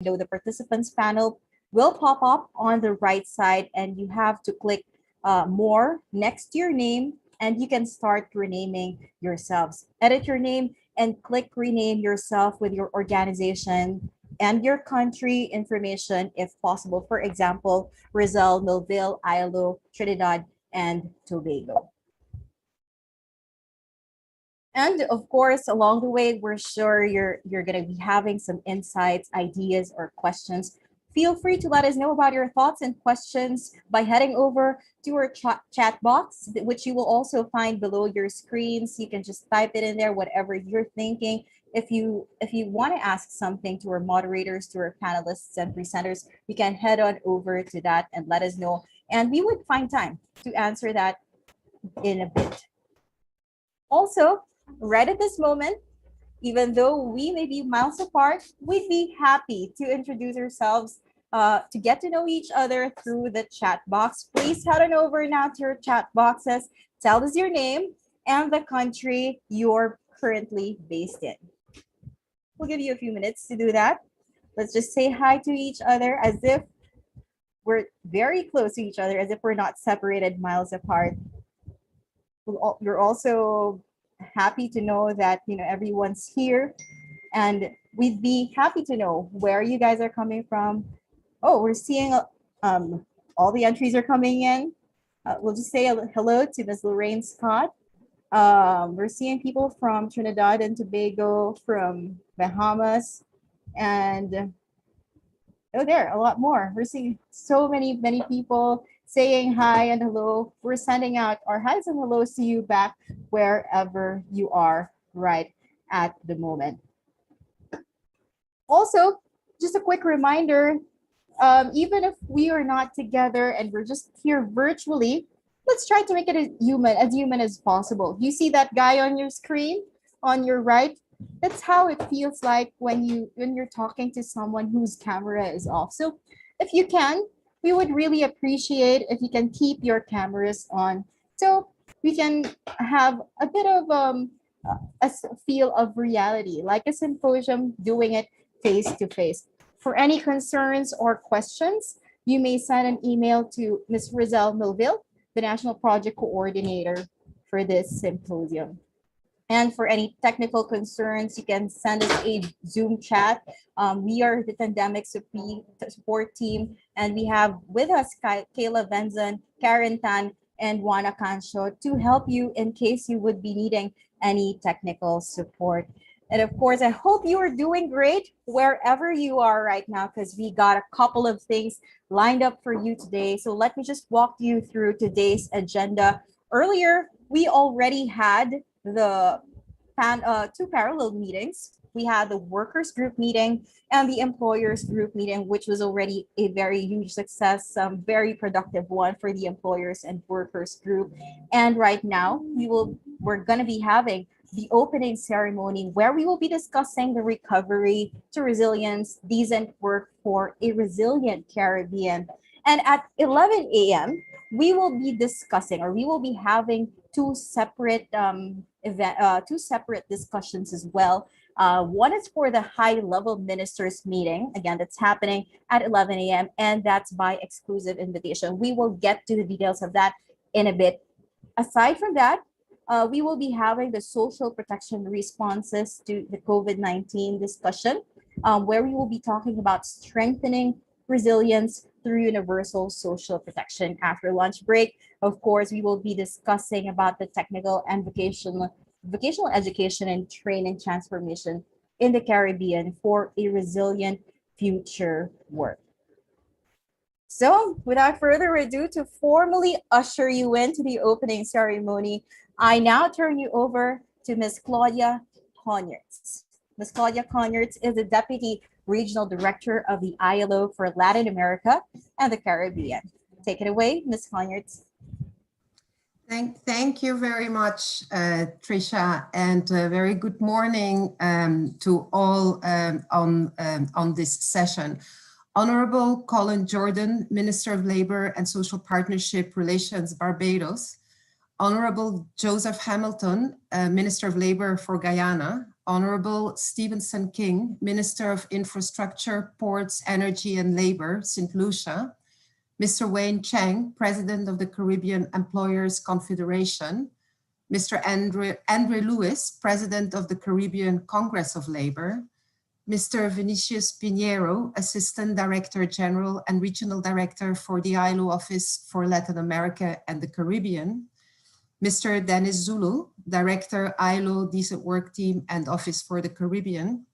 The participants panel will pop up on the right side, and you have to click more next to your name, and you can start renaming yourselves. Edit your name and click rename yourself with your organization and your country information if possible. For example, Rizal, Millville, ILO, Trinidad, and Tobago. And of course, along the way, we're sure you're going to be having some insights, ideas, or questions. Feel free to let us know about your thoughts and questions by heading over to our chat box, which you will also find below your screens. You can just type it in there, whatever you're thinking. If you want to ask something to our moderators, to our panelists and presenters, you can head on over to that and let us know. And we would find time to answer that in a bit. Also, right at this moment, even though we may be miles apart, we'd be happy to introduce ourselves, to get to know each other through the chat box. Please head on over now to your chat boxes. Tell us your name and the country you're currently based in. We'll give you a few minutes to do that. Let's just say hi to each other as if we're very close to each other, as if we're not separated miles apart. You're also happy to know that everyone's here, and we'd be happy to know where you guys are coming from. Oh, we're seeing all the entries are coming in. We'll just say hello to Ms. Lorraine Scott. We're seeing people from Trinidad and Tobago, from Bahamas, and there a lot more. We're seeing so many people saying hi and hello. We're sending out our highs and hellos to you back wherever you are right at the moment. Also, just a quick reminder, even if we are not together and we're just here virtually, let's try to make it as human as possible. You see that guy on your screen on your right? That's how it feels like when you're talking to someone whose camera is off. So if you can, we would really appreciate if you can keep your cameras on, so we can have a bit of a feel of reality, like a symposium, doing it face to face. For any concerns or questions, you may send an email to Ms. Rizal Millville, the National Project Coordinator for this symposium. And for any technical concerns, you can send us a Zoom chat. We are the pandemic support team, and we have with us Kayla Benzon, Karen Tan, and Juana Cancho to help you in case you would be needing any technical support. And of course, I hope you are doing great wherever you are right now, because we got a couple of things lined up for you today. So let me just walk you through today's agenda. Earlier, we already had the two parallel meetings. We had the workers group meeting and the employers group meeting, which was already a very huge success, very productive one for the employers and workers group. And right now we're going to be having the opening ceremony, where we will be discussing the recovery to resilience, decent work for a resilient Caribbean. And at 11 a.m., we will be discussing, or we will be having two separate discussions as well. One is for the high-level ministers meeting. Again, that's happening at 11 a.m. and that's by exclusive invitation. We will get to the details of that in a bit. Aside from that, we will be having the social protection responses to the COVID-19 discussion, where we will be talking about strengthening resilience through universal social protection. After lunch break, of course, we will be discussing about the technical and vocational education and training transformation in the Caribbean for a resilient future work. So without further ado, to formally usher you into the opening ceremony, I now turn you over to Ms. Claudia Conyers. Ms. Claudia Conyers is the Deputy Regional Director of the ILO for Latin America and the Caribbean. Take it away, Ms. Conyers. Thank you very much, Tricia, and very good morning to all on this session. Honorable Colin Jordan, Minister of Labour and Social Partnership Relations, Barbados. Honorable Joseph Hamilton, Minister of Labour for Guyana. Honorable Stephenson King, Minister of Infrastructure, Ports, Energy and Labor, St. Lucia, Mr. Wayne Chang, President of the Caribbean Employers Confederation, Mr. Andre Lewis, President of the Caribbean Congress of Labor, Mr. Vinicius Pinheiro, Assistant Director General and Regional Director for the ILO Office for Latin America and the Caribbean, Mr. Dennis Zulu, Director, ILO Decent Work Team and Office for the Caribbean,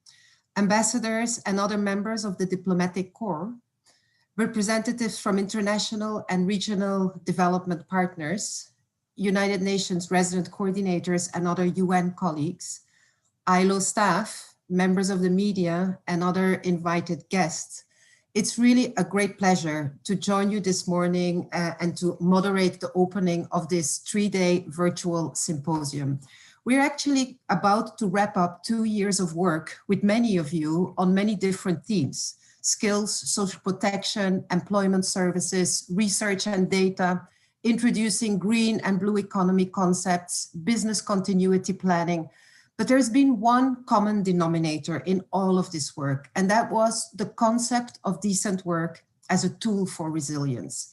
ambassadors and other members of the Diplomatic Corps, representatives from international and regional development partners, United Nations resident coordinators and other UN colleagues, ILO staff, members of the media and other invited guests. It's really a great pleasure to join you this morning and to moderate the opening of this 3-day virtual symposium. We're actually about to wrap up 2 years of work with many of you on many different themes: skills, social protection, employment services, research and data, introducing green and blue economy concepts, business continuity planning. But there's been one common denominator in all of this work, and that was the concept of decent work as a tool for resilience.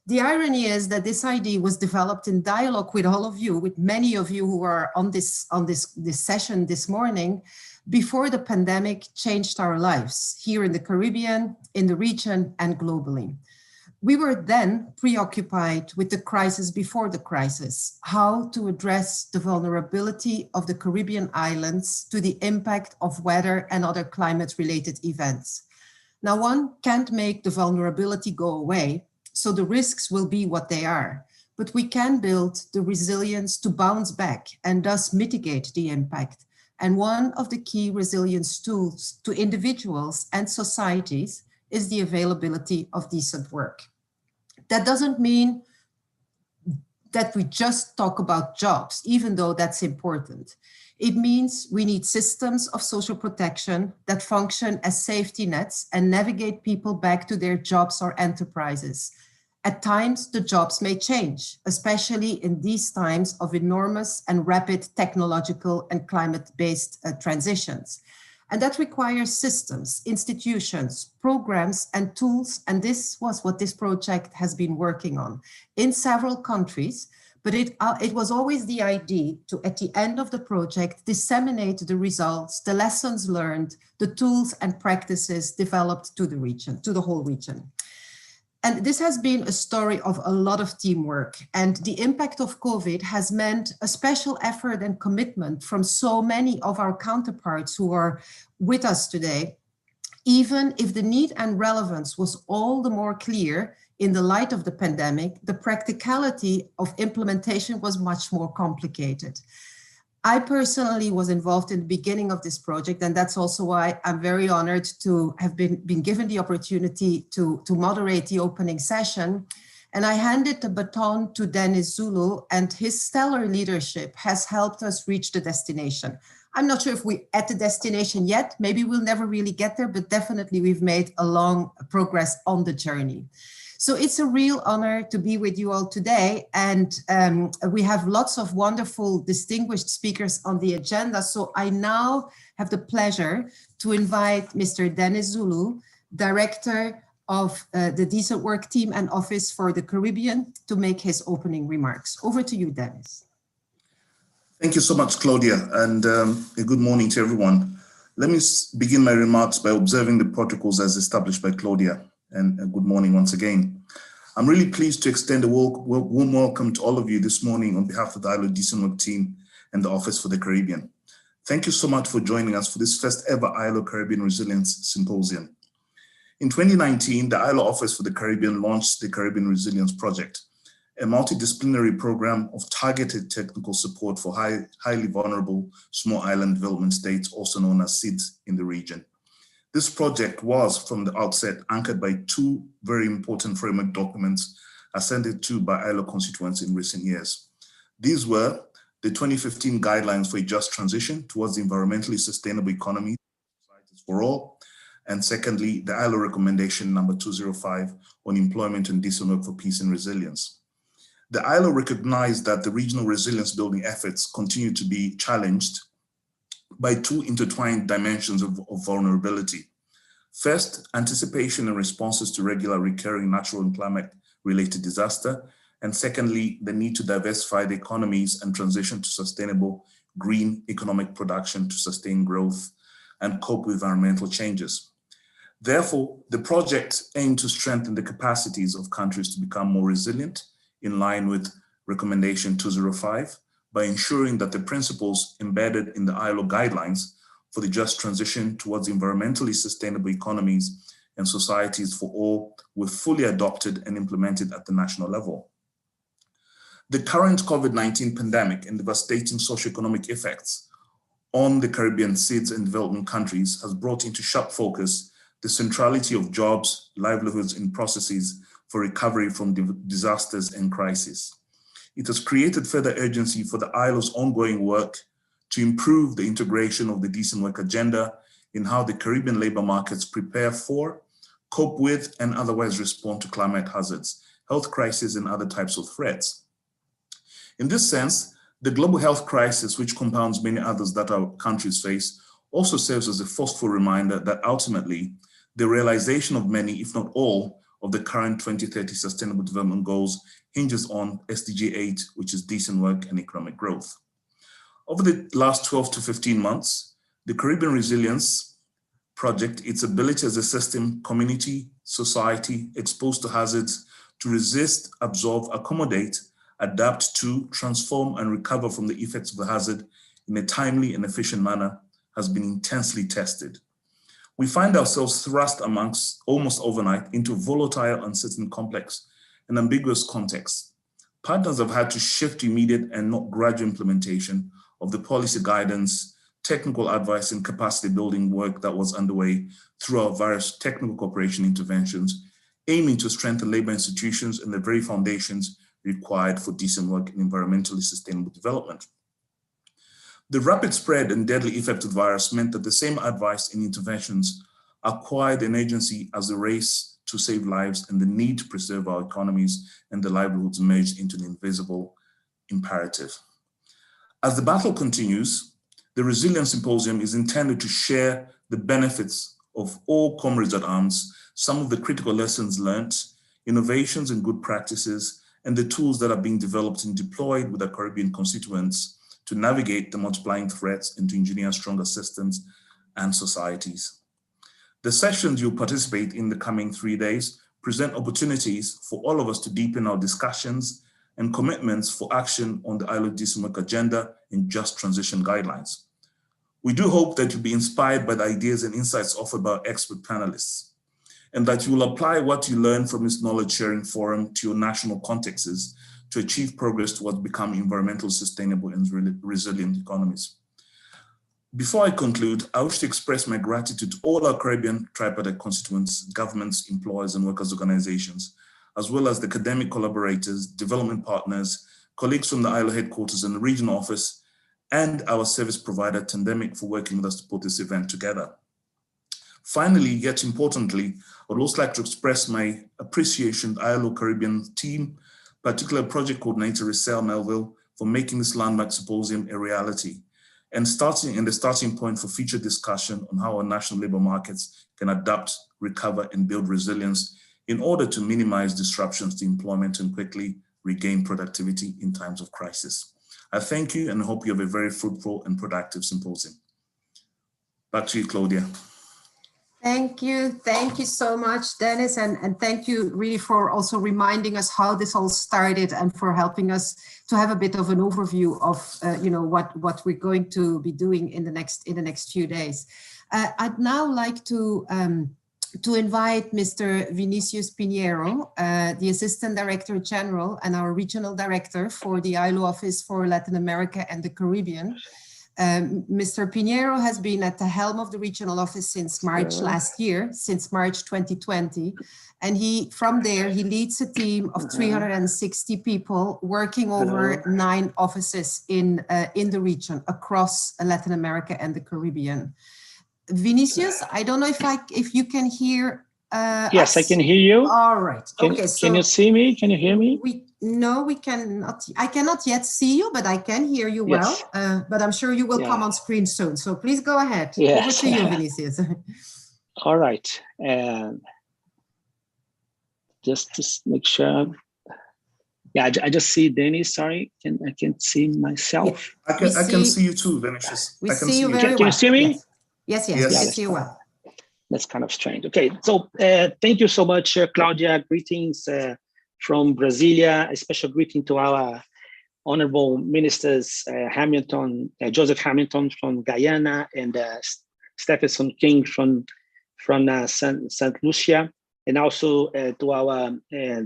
The irony is that this idea was developed in dialogue with all of you, with many of you who are on this session this morning, before the pandemic changed our lives here in the Caribbean, in the region, and globally. We were then preoccupied with the crisis before the crisis, how to address the vulnerability of the Caribbean islands to the impact of weather and other climate-related events. Now, one can't make the vulnerability go away, so the risks will be what they are, but we can build the resilience to bounce back and thus mitigate the impact. And one of the key resilience tools to individuals and societies is the availability of decent work. That doesn't mean that we just talk about jobs, even though that's important. It means we need systems of social protection that function as safety nets and navigate people back to their jobs or enterprises. At times, the jobs may change, especially in these times of enormous and rapid technological and climate-based transitions. And that requires systems, institutions, programs, and tools. And this was what this project has been working on in several countries. But it was always the idea to, at the end of the project, disseminate the results, the lessons learned, the tools and practices developed to the region, to the whole region. And this has been a story of a lot of teamwork, and the impact of COVID has meant a special effort and commitment from so many of our counterparts who are with us today, even if the need and relevance was all the more clear in the light of the pandemic, the practicality of implementation was much more complicated. I personally was involved in the beginning of this project, and that's also why I'm very honored to have been given the opportunity to moderate the opening session. And I handed the baton to Dennis Zulu, and his stellar leadership has helped us reach the destination. I'm not sure if we're at the destination yet, maybe we'll never really get there, but definitely we've made a long progress on the journey. So it's a real honor to be with you all today. And we have lots of wonderful, distinguished speakers on the agenda. So I now have the pleasure to invite Mr. Dennis Zulu, Director of the Decent Work Team and Office for the Caribbean, to make his opening remarks. Over to you, Dennis. Thank you so much, Claudia, and a good morning to everyone. Let me begin my remarks by observing the protocols as established by Claudia. And good morning once again. I'm really pleased to extend a warm welcome to all of you this morning on behalf of the ILO Decent Work Team and the Office for the Caribbean. Thank you so much for joining us for this first ever ILO Caribbean Resilience Symposium. In 2019, the ILO Office for the Caribbean launched the Caribbean Resilience Project, a multidisciplinary program of targeted technical support for highly vulnerable small island development states, also known as SIDS, in the region. This project was, from the outset, anchored by two very important framework documents ascended to by ILO Constituency in recent years. These were the 2015 Guidelines for a Just Transition towards the Environmentally Sustainable Economy for All, and secondly, the ILO Recommendation number 205 on Employment and Decent Work for Peace and Resilience. The ILO recognized that the regional resilience building efforts continue to be challenged by two intertwined dimensions of vulnerability. First, anticipation and responses to regular recurring natural and climate-related disaster. And secondly, the need to diversify the economies and transition to sustainable green economic production to sustain growth and cope with environmental changes. Therefore, the project aimed to strengthen the capacities of countries to become more resilient in line with Recommendation 205 by ensuring that the principles embedded in the ILO guidelines for the just transition towards environmentally sustainable economies and societies for all were fully adopted and implemented at the national level. The current COVID-19 pandemic and devastating socioeconomic effects on the Caribbean seeds and developing countries has brought into sharp focus the centrality of jobs, livelihoods, and processes for recovery from disasters and crises. It has created further urgency for the ILO's ongoing work to improve the integration of the decent work agenda in how the Caribbean labor markets prepare for, cope with, and otherwise respond to climate hazards, health crises, and other types of threats. In this sense, the global health crisis, which compounds many others that our countries face, also serves as a forceful reminder that ultimately, the realization of many, if not all, of the current 2030 Sustainable Development Goals hinges on SDG 8, which is decent work and economic growth. Over the last 12 to 15 months, the Caribbean Resilience Project, its ability as a system, community, society exposed to hazards to resist, absorb, accommodate, adapt to, transform, and recover from the effects of the hazard in a timely and efficient manner has been intensely tested. We find ourselves thrust amongst, almost overnight, into volatile, uncertain, complex, and ambiguous contexts. Partners have had to shift immediate and not gradual implementation of the policy guidance, technical advice, and capacity building work that was underway through our various technical cooperation interventions, aiming to strengthen labor institutions and the very foundations required for decent work and environmentally sustainable development. The rapid spread and deadly effect of the virus meant that the same advice and interventions acquired an agency as the race to save lives and the need to preserve our economies and the livelihoods merged into an invisible imperative. As the battle continues, the Resilience Symposium is intended to share the benefits of all comrades at arms, some of the critical lessons learned, innovations and good practices, and the tools that are being developed and deployed with our Caribbean constituents to navigate the multiplying threats and to engineer stronger systems and societies. The sessions you'll participate in the coming 3 days present opportunities for all of us to deepen our discussions and commitments for action on the ILO Decent Work Agenda and Just Transition Guidelines. We do hope that you'll be inspired by the ideas and insights offered by our expert panelists, and that you will apply what you learn from this knowledge sharing forum to your national contexts to achieve progress towards becoming environmentally sustainable and resilient economies. Before I conclude, I wish to express my gratitude to all our Caribbean tripartite constituents, governments, employers, and workers' organizations, as well as the academic collaborators, development partners, colleagues from the ILO headquarters and the regional office, and our service provider, Tandemic, for working with us to put this event together. Finally, yet importantly, I would also like to express my appreciation to the ILO Caribbean team, particularly Project Coordinator Rissel Melville, for making this landmark symposium a reality and the starting point for future discussion on how our national labor markets can adapt, recover, and build resilience in order to minimize disruptions to employment and quickly regain productivity in times of crisis. I thank you and hope you have a very fruitful and productive symposium. Back to you, Claudia. Thank you so much, Dennis, and thank you really for also reminding us how this all started and for helping us to have a bit of an overview of what we're going to be doing in the next few days. I'd now like to invite Mr. Vinicius Pinheiro, the Assistant Director General and our Regional Director for the ILO Office for Latin America and the Caribbean. Mr. Pinheiro has been at the helm of the regional office since March last year, since March 2020. And from there, he leads a team of 360 people working over 9 offices in the region across Latin America and the Caribbean. Vinicius, I don't know if you can hear Yes, us. I can hear you. All right. Can you see me? Can you hear me? No, we cannot. I cannot yet see you, but I can hear you well. But I'm sure you will come on screen soon. So please go ahead. Yes. Over to you, Vinicius. All right. And just to make sure. Yeah, I just see Dennis. Sorry, I can't see myself. I can see you too, Vinicius. We I can see you very well. Can you see me? Yes, Yes. we can see you well. That's kind of strange. Okay, so thank you so much, Claudia. Greetings from Brasilia. A special greeting to our honorable ministers, Joseph Hamilton from Guyana, and Stephenson King from St. Lucia, and also to our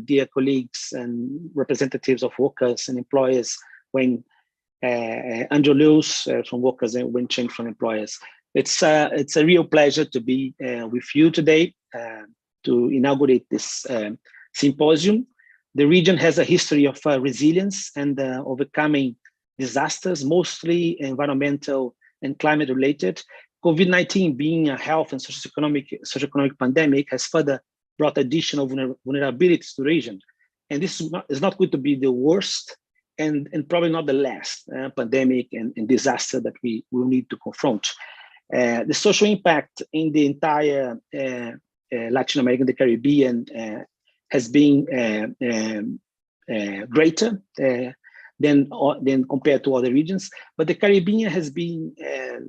dear colleagues and representatives of workers and employers, when Andrew Lewis from Workers and when Chang from Employers. It's a real pleasure to be with you today to inaugurate this symposium. The region has a history of resilience and overcoming disasters, mostly environmental and climate related. COVID-19 being a health and socioeconomic pandemic has further brought additional vulnerabilities to the region. And this is not going to be the worst and probably not the last pandemic and disaster that we will need to confront. The social impact in the entire Latin America and the Caribbean has been greater than compared to other regions, but the Caribbean has been,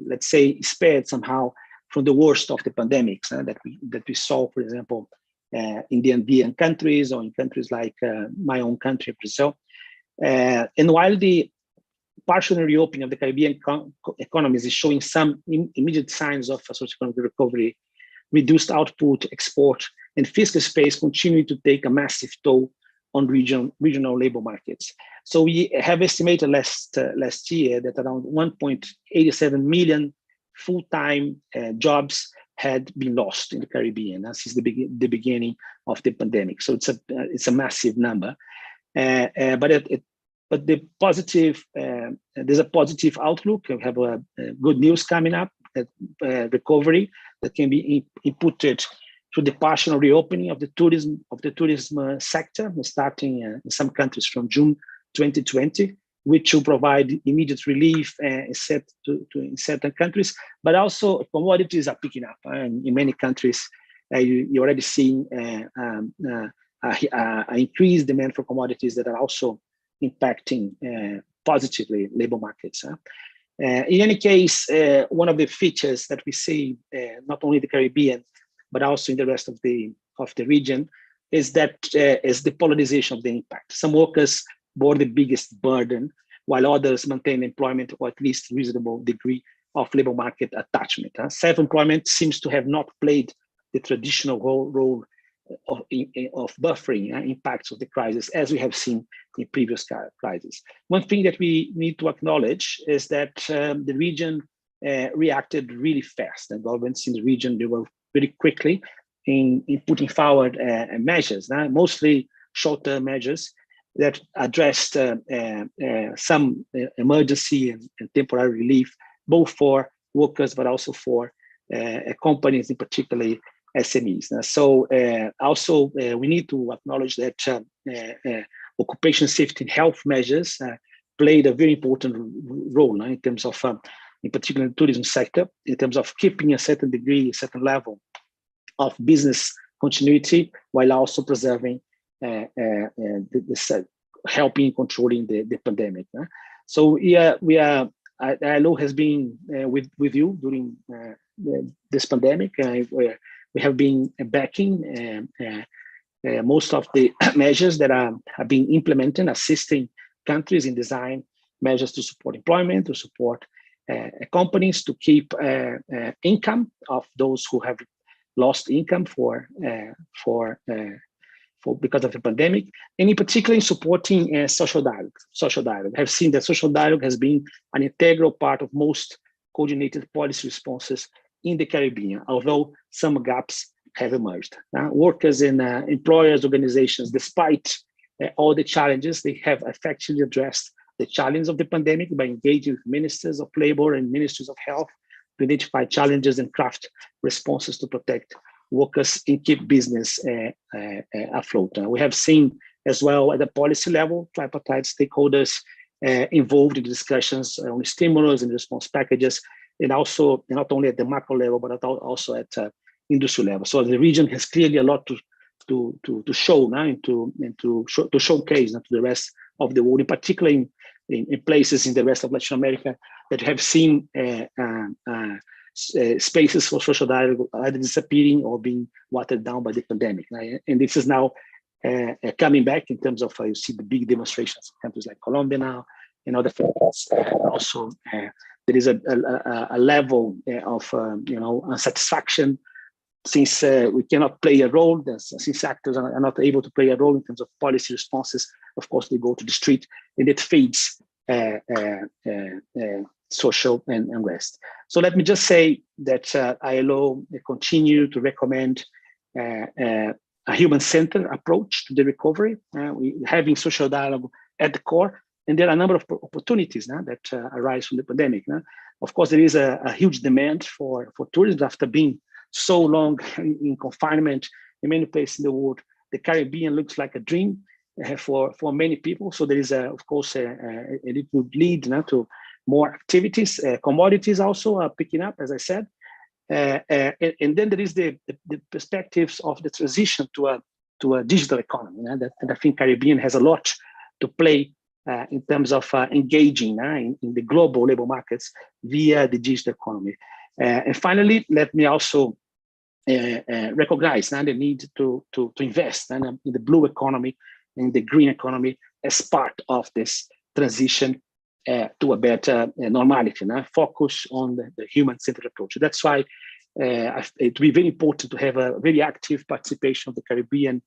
let's say, spared somehow from the worst of the pandemics that we saw, for example, in the Andean countries or in countries like my own country, Brazil. And while the partial reopening of the Caribbean economies is showing some immediate signs of socioeconomic recovery, reduced output, export, and fiscal space continue to take a massive toll on regional labor markets. So we have estimated last year that around 1.87 million full-time jobs had been lost in the Caribbean since the beginning of the pandemic. So it's a massive number, but the positive there's a positive outlook. We have good news coming up, recovery that can be inputted through the partial reopening of the tourism sector, starting in some countries from June 2020, which will provide immediate relief in certain countries, but also commodities are picking up. And in many countries, you're already seeing increased demand for commodities that are also impacting positively labor markets. In any case, one of the features that we see, not only the Caribbean, but also in the rest of the region, is that is the polarization of the impact. Some workers bore the biggest burden, while others maintain employment or at least reasonable degree of labor market attachment. Self-employment seems to have not played the traditional role of buffering impacts of the crisis, as we have seen in previous crises. One thing that we need to acknowledge is that the region reacted really fast, and governments in the region, they were very quickly in putting forward measures, mostly short-term measures that addressed some emergency and temporary relief, both for workers, but also for companies, in particularly SMEs. So also we need to acknowledge that occupation safety and health measures played a very important role in terms of, in particular, the tourism sector, in terms of keeping a certain degree, a certain level of business continuity, while also preserving helping controlling the pandemic. So we are ILO has been with you during this pandemic. We have been backing most of the measures that are being implemented, assisting countries in design measures to support employment, to support companies to keep income of those who have lost income because of the pandemic, and in particular in supporting social dialogue. We have seen that social dialogue has been an integral part of most coordinated policy responses in the Caribbean, although some gaps have emerged. Workers and employers organizations, despite all the challenges, they have effectively addressed the challenge of the pandemic by engaging with ministers of labor and ministries of health to identify challenges and craft responses to protect workers and keep business afloat. We have seen as well at the policy level, tripartite stakeholders involved in discussions on stimulus and response packages, and also not only at the macro level, but also at industry level. So the region has clearly a lot to show now and to showcase to the rest of the world, in particular in places in the rest of Latin America that have seen spaces for social dialogue either disappearing or being watered down by the pandemic. Right? And this is now coming back in terms of you see the big demonstrations in countries like Colombia now and other countries. Also, there is a level of unsatisfaction since we cannot play a role. Since actors are not able to play a role in terms of policy responses. Of course, they go to the street, and it feeds social unrest. So let me just say that ILO continue to recommend a human-centered approach to the recovery, having social dialogue at the core. And there are a number of opportunities that arise from the pandemic. Of course, there is a huge demand for tourism after being so long in confinement in many places in the world. The Caribbean looks like a dream for many people. So there is, of course, it would lead to more activities. Commodities also are picking up, as I said. And then there is the perspectives of the transition to a digital economy. And I think Caribbean has a lot to play in terms of engaging in the global labor markets via the digital economy. And finally, let me also recognize the need to invest in the blue economy, in the green economy as part of this transition to a better normality. Focus on the human-centered approach. That's why it will be very important to have a very active participation of the Caribbean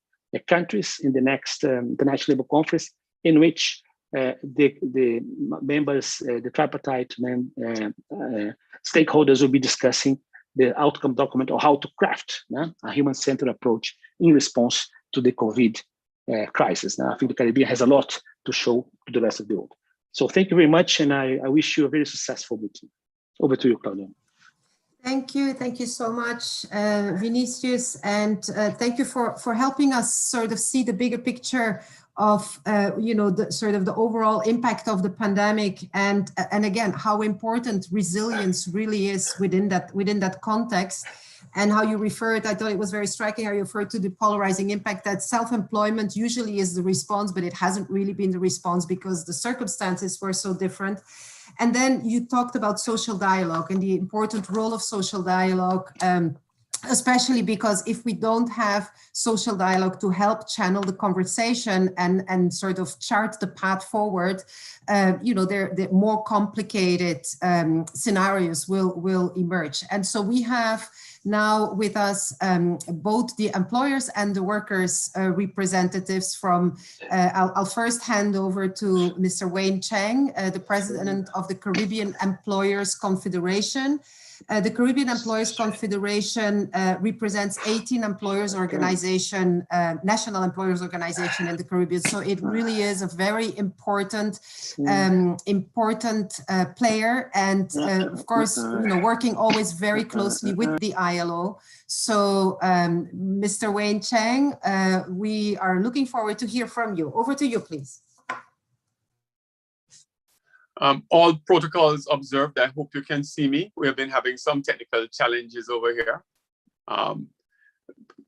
countries in the next International Labour Conference, in which the members, the tripartite stakeholders will be discussing the outcome document or how to craft a human-centered approach in response to the COVID crisis. Now, I think the Caribbean has a lot to show to the rest of the world. So thank you very much, and I wish you a very successful meeting. Over to you, Claudia. Thank you so much, Vinicius, and thank you for helping us sort of see the bigger picture of the sort of the overall impact of the pandemic, and again how important resilience really is within that context, and how you referred. I thought it was very striking how you referred to the polarizing impact that self-employment usually is the response, but it hasn't really been the response because the circumstances were so different. And then you talked about social dialogue and the important role of social dialogue, especially because if we don't have social dialogue to help channel the conversation and sort of chart the path forward, the more complicated scenarios will emerge. And so we have now with us both the employers and the workers representatives from, I'll first hand over to Mr. Wayne Chang, the president of the Caribbean Employers Confederation. The Caribbean Employers Confederation represents 18 employers organization, national employers organization in the Caribbean. So it really is a very important player, and of course, working always very closely with the ILO. So, Mr. Wayne Chang, we are looking forward to hear from you. Over to you, please. All protocols observed. I hope you can see me. We have been having some technical challenges over here.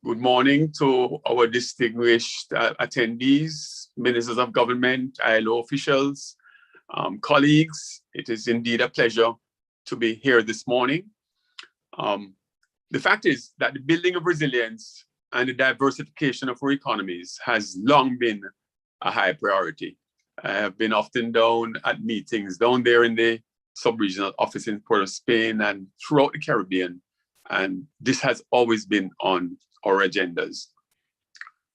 Good morning to our distinguished attendees, ministers of government, ILO officials, colleagues. It is indeed a pleasure to be here this morning. The fact is that the building of resilience and the diversification of our economies has long been a high priority. I have been often down at meetings down there in the sub-regional office in Port of Spain and throughout the Caribbean, and this has always been on our agendas.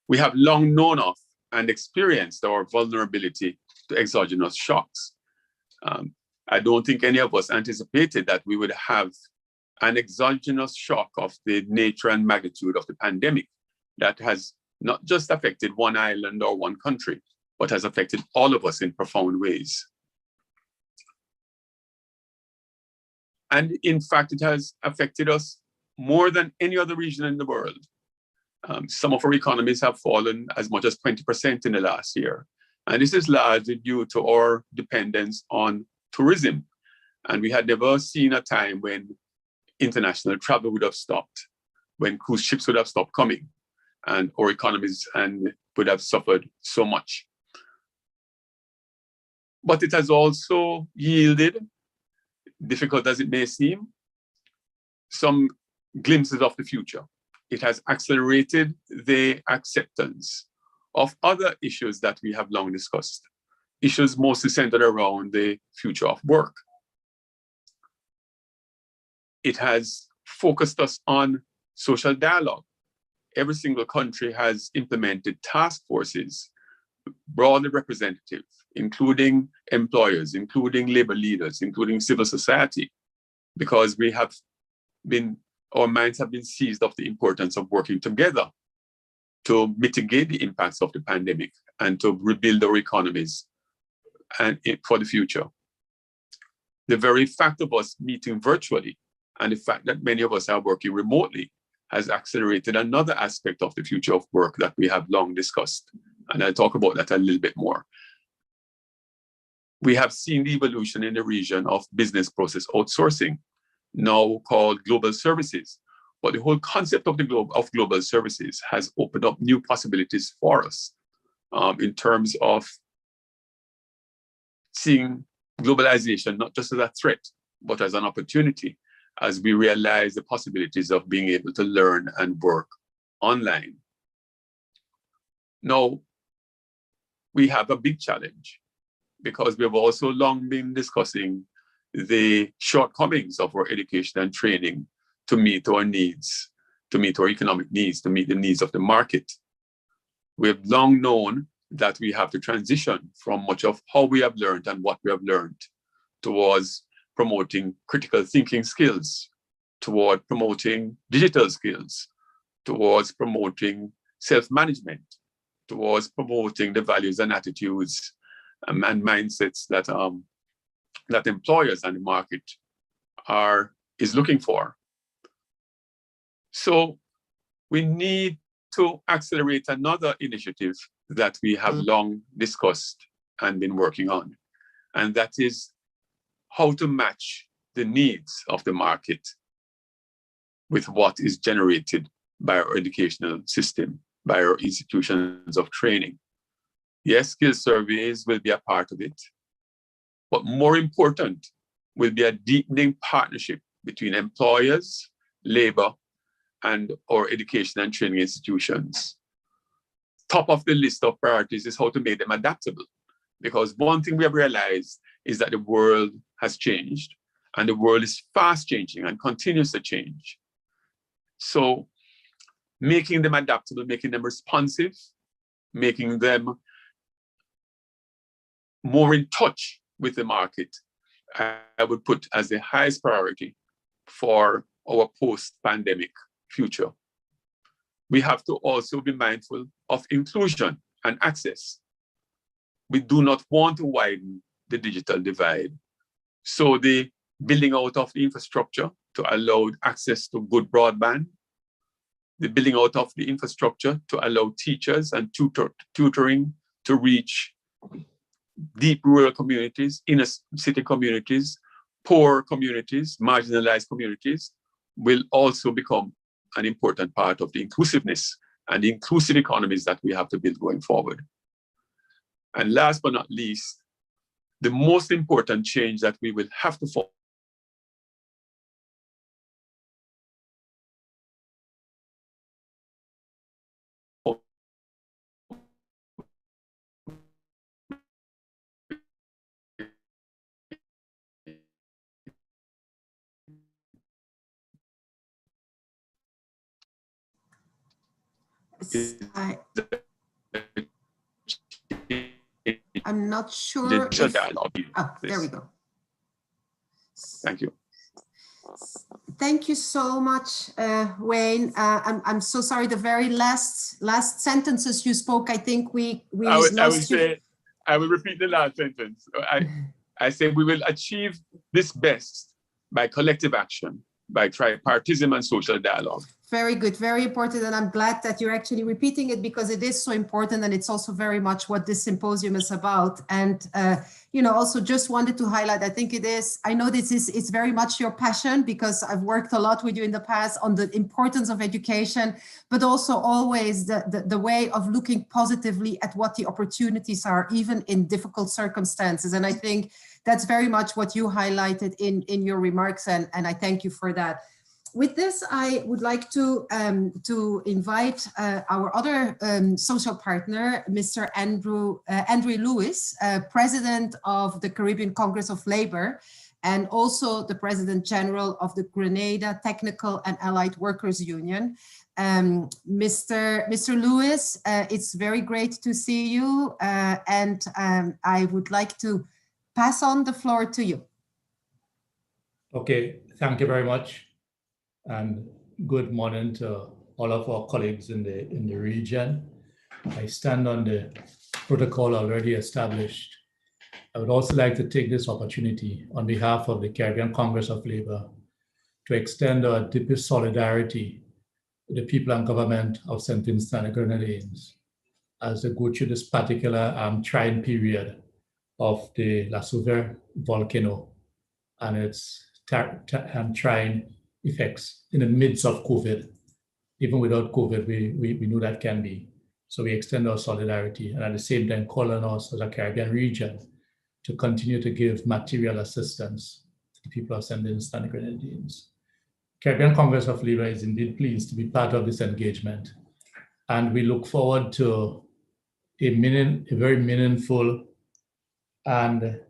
We have long known of and experienced our vulnerability to exogenous shocks. I don't think any of us anticipated that we would have an exogenous shock of the nature and magnitude of the pandemic that has not just affected one island or one country, but has affected all of us in profound ways. And in fact, it has affected us more than any other region in the world. Some of our economies have fallen as much as 20% in the last year. And this is largely due to our dependence on tourism. And we had never seen a time when international travel would have stopped, when cruise ships would have stopped coming, and our economies would have suffered so much. But it has also yielded, difficult as it may seem, some glimpses of the future. It has accelerated the acceptance of other issues that we have long discussed, issues mostly centered around the future of work. It has focused us on social dialogue. Every single country has implemented task forces, broadly representative, including employers, including labor leaders, including civil society, because our minds have been seized of the importance of working together to mitigate the impacts of the pandemic and to rebuild our economies for the future. The very fact of us meeting virtually and the fact that many of us are working remotely has accelerated another aspect of the future of work that we have long discussed. And I'll talk about that a little bit more. We have seen the evolution in the region of business process outsourcing, now called global services. But the whole concept of global services has opened up new possibilities for us in terms of seeing globalization not just as a threat, but as an opportunity, as we realize the possibilities of being able to learn and work online. Now, we have a big challenge because we've also long been discussing the shortcomings of our education and training to meet our needs, to meet our economic needs, to meet the needs of the market. We've long known that we have to transition from much of how we have learned and what we have learned towards promoting critical thinking skills, toward promoting digital skills, towards promoting self-management, towards promoting the values and attitudes and mindsets that employers and the market is looking for. So we need to accelerate another initiative that we have long discussed and been working on, and that is how to match the needs of the market with what is generated by our educational system, by our institutions of training. Yes, skill surveys will be a part of it, but more important will be a deepening partnership between employers, labor, and our education and training institutions. Top of the list of priorities is how to make them adaptable, because one thing we have realized is that the world has changed, and the world is fast changing and continues to change. So making them adaptable, making them responsive, making them more in touch with the market, I would put as the highest priority for our post-pandemic future. We have to also be mindful of inclusion and access. We do not want to widen the digital divide. So the building out of the infrastructure to allow access to good broadband, the building out of the infrastructure to allow teachers and tutoring to reach deep rural communities, inner city communities, poor communities, marginalized communities, will also become an important part of the inclusiveness and the inclusive economies that we have to build going forward. And last but not least, the most important change that we will have to follow I'm not sure. There we go. Thank you. Thank you so much, Wayne. I'm so sorry. The very last sentences you spoke, I think we lost you. I will repeat the last sentence. I say we will achieve this best by collective action, by tripartism and social dialogue. Very good, very important. And I'm glad that you're actually repeating it because it is so important. And it's also very much what this symposium is about. And, also just wanted to highlight, I think I know it's very much your passion because I've worked a lot with you in the past on the importance of education, but also always the way of looking positively at what the opportunities are, even in difficult circumstances. And I think that's very much what you highlighted in your remarks. And I thank you for that. With this, I would like to invite our other social partner, Mr. Andrew Lewis, President of the Caribbean Congress of Labor, and also the President General of the Grenada Technical and Allied Workers Union. Mr. Lewis, it's very great to see you, and I would like to pass on the floor to you. Okay, thank you very much. And good morning to all of our colleagues in the region. I stand on the protocol already established. I would also like to take this opportunity on behalf of the Caribbean Congress of Labor to extend our deepest solidarity to the people and government of St. Vincent and the Grenadines as they go through this particular trying period of the La Souveraine volcano and its trying effects in the midst of COVID. Even without COVID, we know that can be. So we extend our solidarity and at the same time call on us as a Caribbean region to continue to give material assistance to the people of St. Vincent and the Grenadines. Caribbean Congress of Labor is indeed pleased to be part of this engagement. And we look forward to a very meaningful and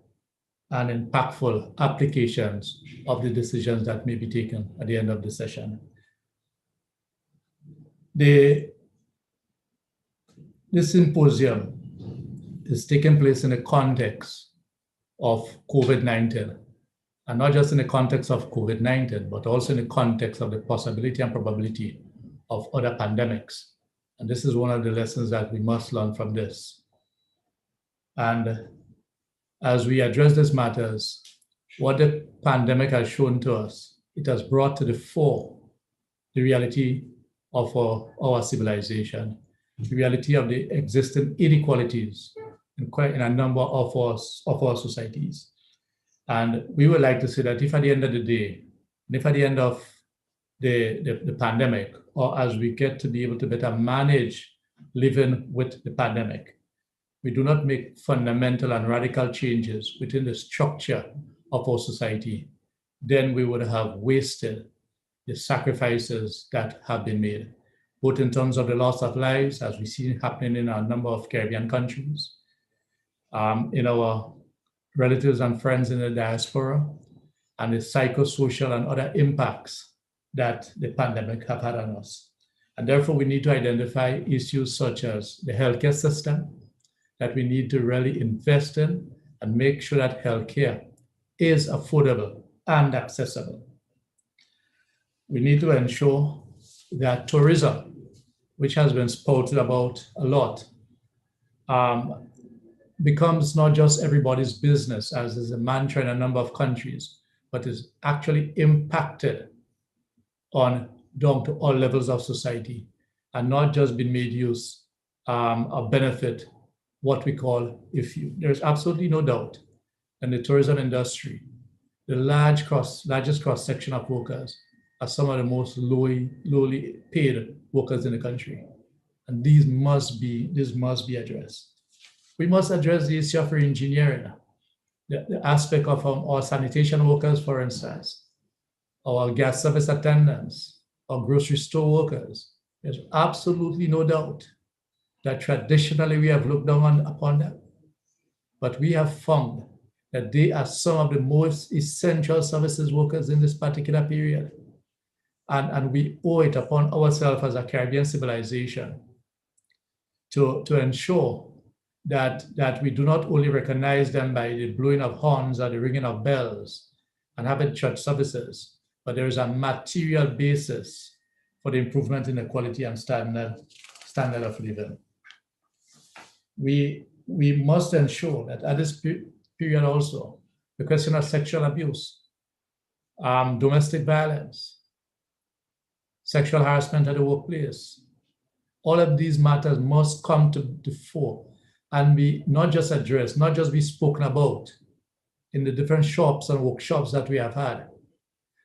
impactful applications of the decisions that may be taken at the end of the session. This symposium is taking place in the context of COVID-19, and not just in the context of COVID-19, but also in the context of the possibility and probability of other pandemics. And this is one of the lessons that we must learn from this. And as we address these matters, what the pandemic has shown to us, it has brought to the fore the reality of our civilization, the reality of the existing inequalities in a number of our societies. And we would like to say that if at the end of the day, if at the end of the pandemic, or as we get to be able to better manage living with the pandemic, we do not make fundamental and radical changes within the structure of our society, then we would have wasted the sacrifices that have been made, both in terms of the loss of lives, as we see happening in a number of Caribbean countries, in our relatives and friends in the diaspora, and the psychosocial and other impacts that the pandemic have had on us. And therefore, we need to identify issues such as the healthcare system, that we need to really invest in and make sure that healthcare is affordable and accessible. We need to ensure that tourism, which has been spouted about a lot, becomes not just everybody's business, as is a mantra in a number of countries, but is actually impacted on down to all levels of society, and not just been made use of benefit what we call there's absolutely no doubt in the tourism industry, the largest cross-section of workers are some of the most lowly paid workers in the country. And this must be addressed. We must address the issue of engineering, the aspect of our sanitation workers, for instance, our gas service attendants, our grocery store workers. There's absolutely no doubt that traditionally we have looked down upon them, but we have found that they are some of the most essential services workers in this particular period. And we owe it upon ourselves as a Caribbean civilization to ensure that we do not only recognize them by the blowing of horns or the ringing of bells and having church services, but there is a material basis for the improvement in the quality and standard of living. We must ensure that at this period also, the question of sexual abuse domestic violence, sexual harassment at the workplace. All of these matters must come to the fore and be not just addressed, not just be spoken about in the different shops and workshops that we have had,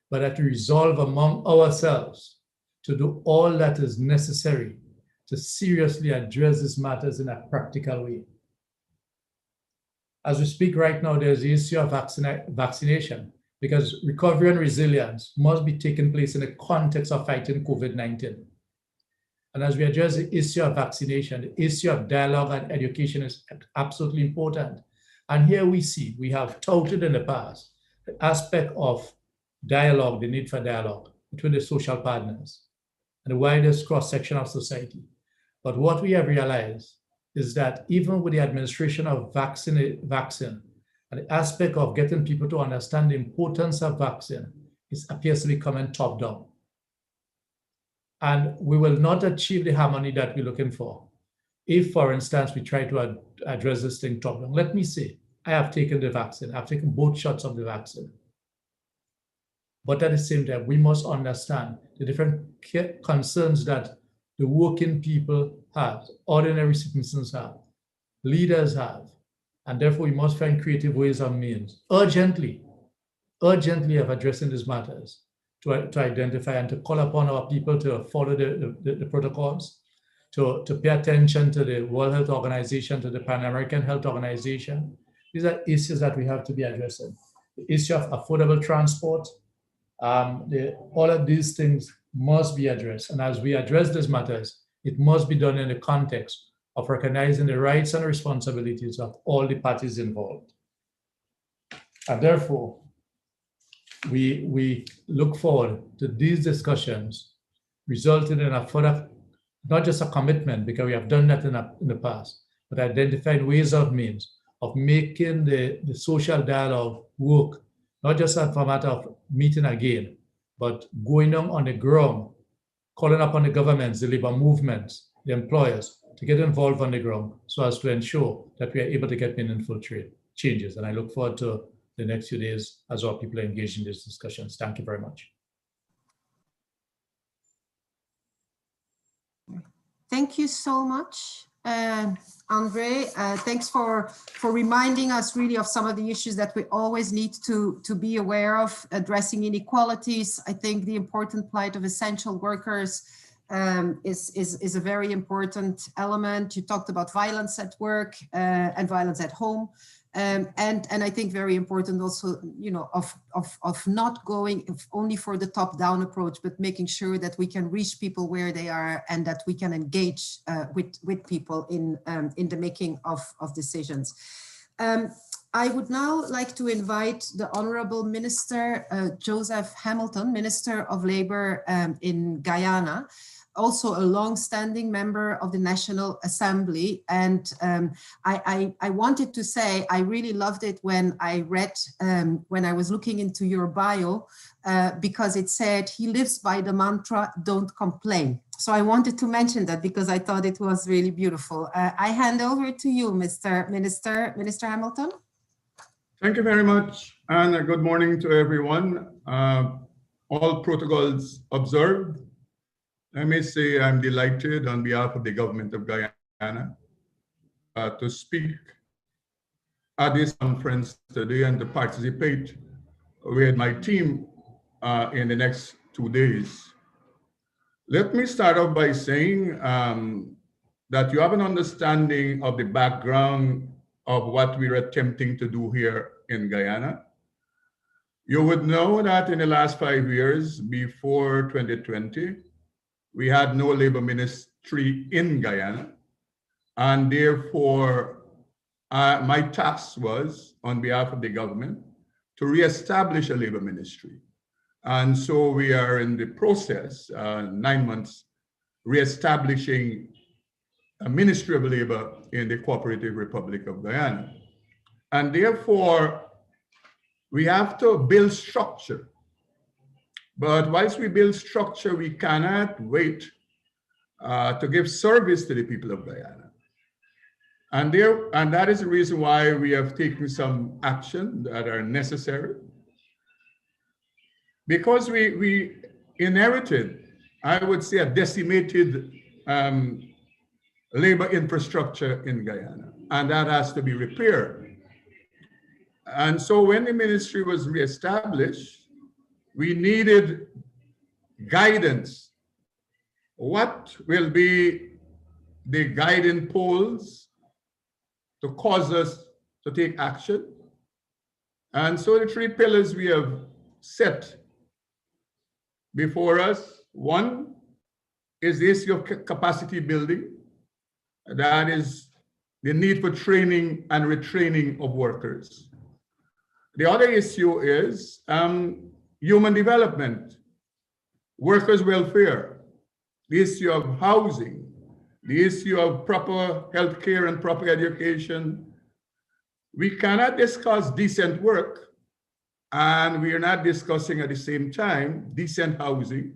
but that we resolve among ourselves to do all that is necessary to seriously address these matters in a practical way. As we speak right now, there's the issue of vaccination, because recovery and resilience must be taking place in the context of fighting COVID-19. And as we address the issue of vaccination, the issue of dialogue and education is absolutely important. And here we have touted in the past the aspect of dialogue, the need for dialogue between the social partners and the widest cross-section of society. But what we have realized is that even with the administration of vaccine and the aspect of getting people to understand the importance of vaccine, it appears to be coming top-down. And we will not achieve the harmony that we're looking for if, for instance, we try to address this thing top-down. Let me say, I have taken the vaccine. I've taken both shots of the vaccine. But at the same time, we must understand the different concerns that the working people have, ordinary citizens have, leaders have, and therefore we must find creative ways and means urgently of addressing these matters to identify and to call upon our people to follow the protocols, to pay attention to the World Health Organization, to the Pan American Health Organization. These are issues that we have to be addressing. The issue of affordable transport, all of these things must be addressed. And as we address these matters, it must be done in the context of recognizing the rights and responsibilities of all the parties involved. And therefore, we look forward to these discussions resulting in a further, not just a commitment, because we have done that in the past, but identifying ways of means of making the social dialogue work, not just a format of meeting again, but going on the ground, calling upon the governments, the labor movements, the employers to get involved on the ground so as to ensure that we are able to get meaningful changes. And I look forward to the next few days as our people are engaged in these discussions. Thank you very much. Thank you so much, Andre. Thanks for reminding us really of some of the issues that we always need to be aware of, addressing inequalities. I think the important plight of essential workers is a very important element. You talked about violence at work and violence at home. And I think very important also, of not going only for the top-down approach, but making sure that we can reach people where they are and that we can engage with people in the making of decisions. I would now like to invite the Honorable Minister Joseph Hamilton, Minister of Labour in Guyana, also a long-standing member of the National Assembly. And I wanted to say, I really loved it when I read, when I was looking into your bio, because it said he lives by the mantra, don't complain. So I wanted to mention that because I thought it was really beautiful. I hand over to you, Mr. Minister Hamilton. Thank you very much, and good morning to everyone. All protocols observed. I may say I'm delighted on behalf of the government of Guyana to speak at this conference today and to participate with my team in the next 2 days. Let me start off by saying that you have an understanding of the background of what we're attempting to do here in Guyana. You would know that in the last 5 years before 2020, we had no labor ministry in Guyana. And therefore, my task was, on behalf of the government, to reestablish a labor ministry. And so we are in the process, 9 months, reestablishing a Ministry of Labor in the Cooperative Republic of Guyana. And therefore, we have to build structure. But whilst we build structure, we cannot wait to give service to the people of Guyana. And that is the reason why we have taken some action that are necessary. because we inherited, I would say, a decimated labor infrastructure in Guyana, and that has to be repaired. And so when the ministry was reestablished, we needed guidance. What will be the guiding poles to cause us to take action? And so the 3 pillars we have set before us. One is the issue of capacity building. That is the need for training and retraining of workers. The other issue is human development, workers' welfare, the issue of housing, the issue of proper healthcare and proper education. We cannot discuss decent work, and we are not discussing at the same time decent housing,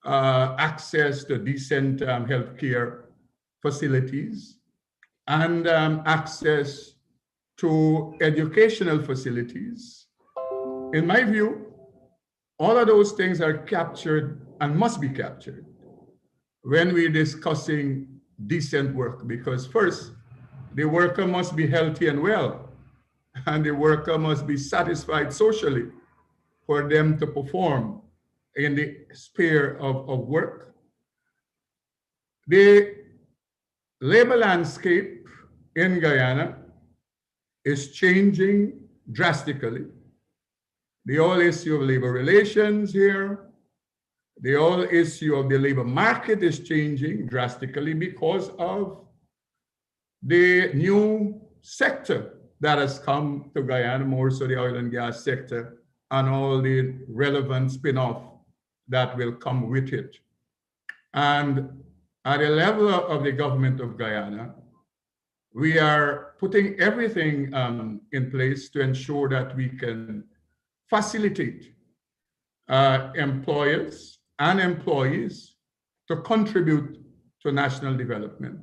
access to decent healthcare facilities, and access to educational facilities. In my view, all of those things are captured and must be captured when we're discussing decent work, because first, the worker must be healthy and well, and the worker must be satisfied socially for them to perform in the sphere of work. The labor landscape in Guyana is changing drastically. The whole issue of labor relations here, the whole issue of the labor market is changing drastically because of the new sector that has come to Guyana, more so the oil and gas sector, and all the relevant spin-off that will come with it. And at the level of the government of Guyana, we are putting everything in place to ensure that we can facilitate employers and employees to contribute to national development.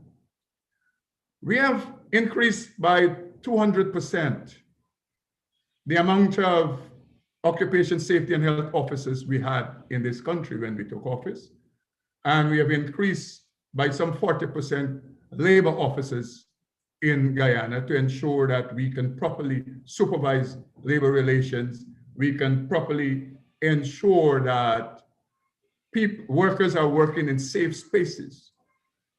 We have increased by 200% the amount of occupation safety and health officers we had in this country when we took office. And we have increased by some 40% labor officers in Guyana to ensure that we can properly supervise labor relations. We can properly ensure that workers are working in safe spaces.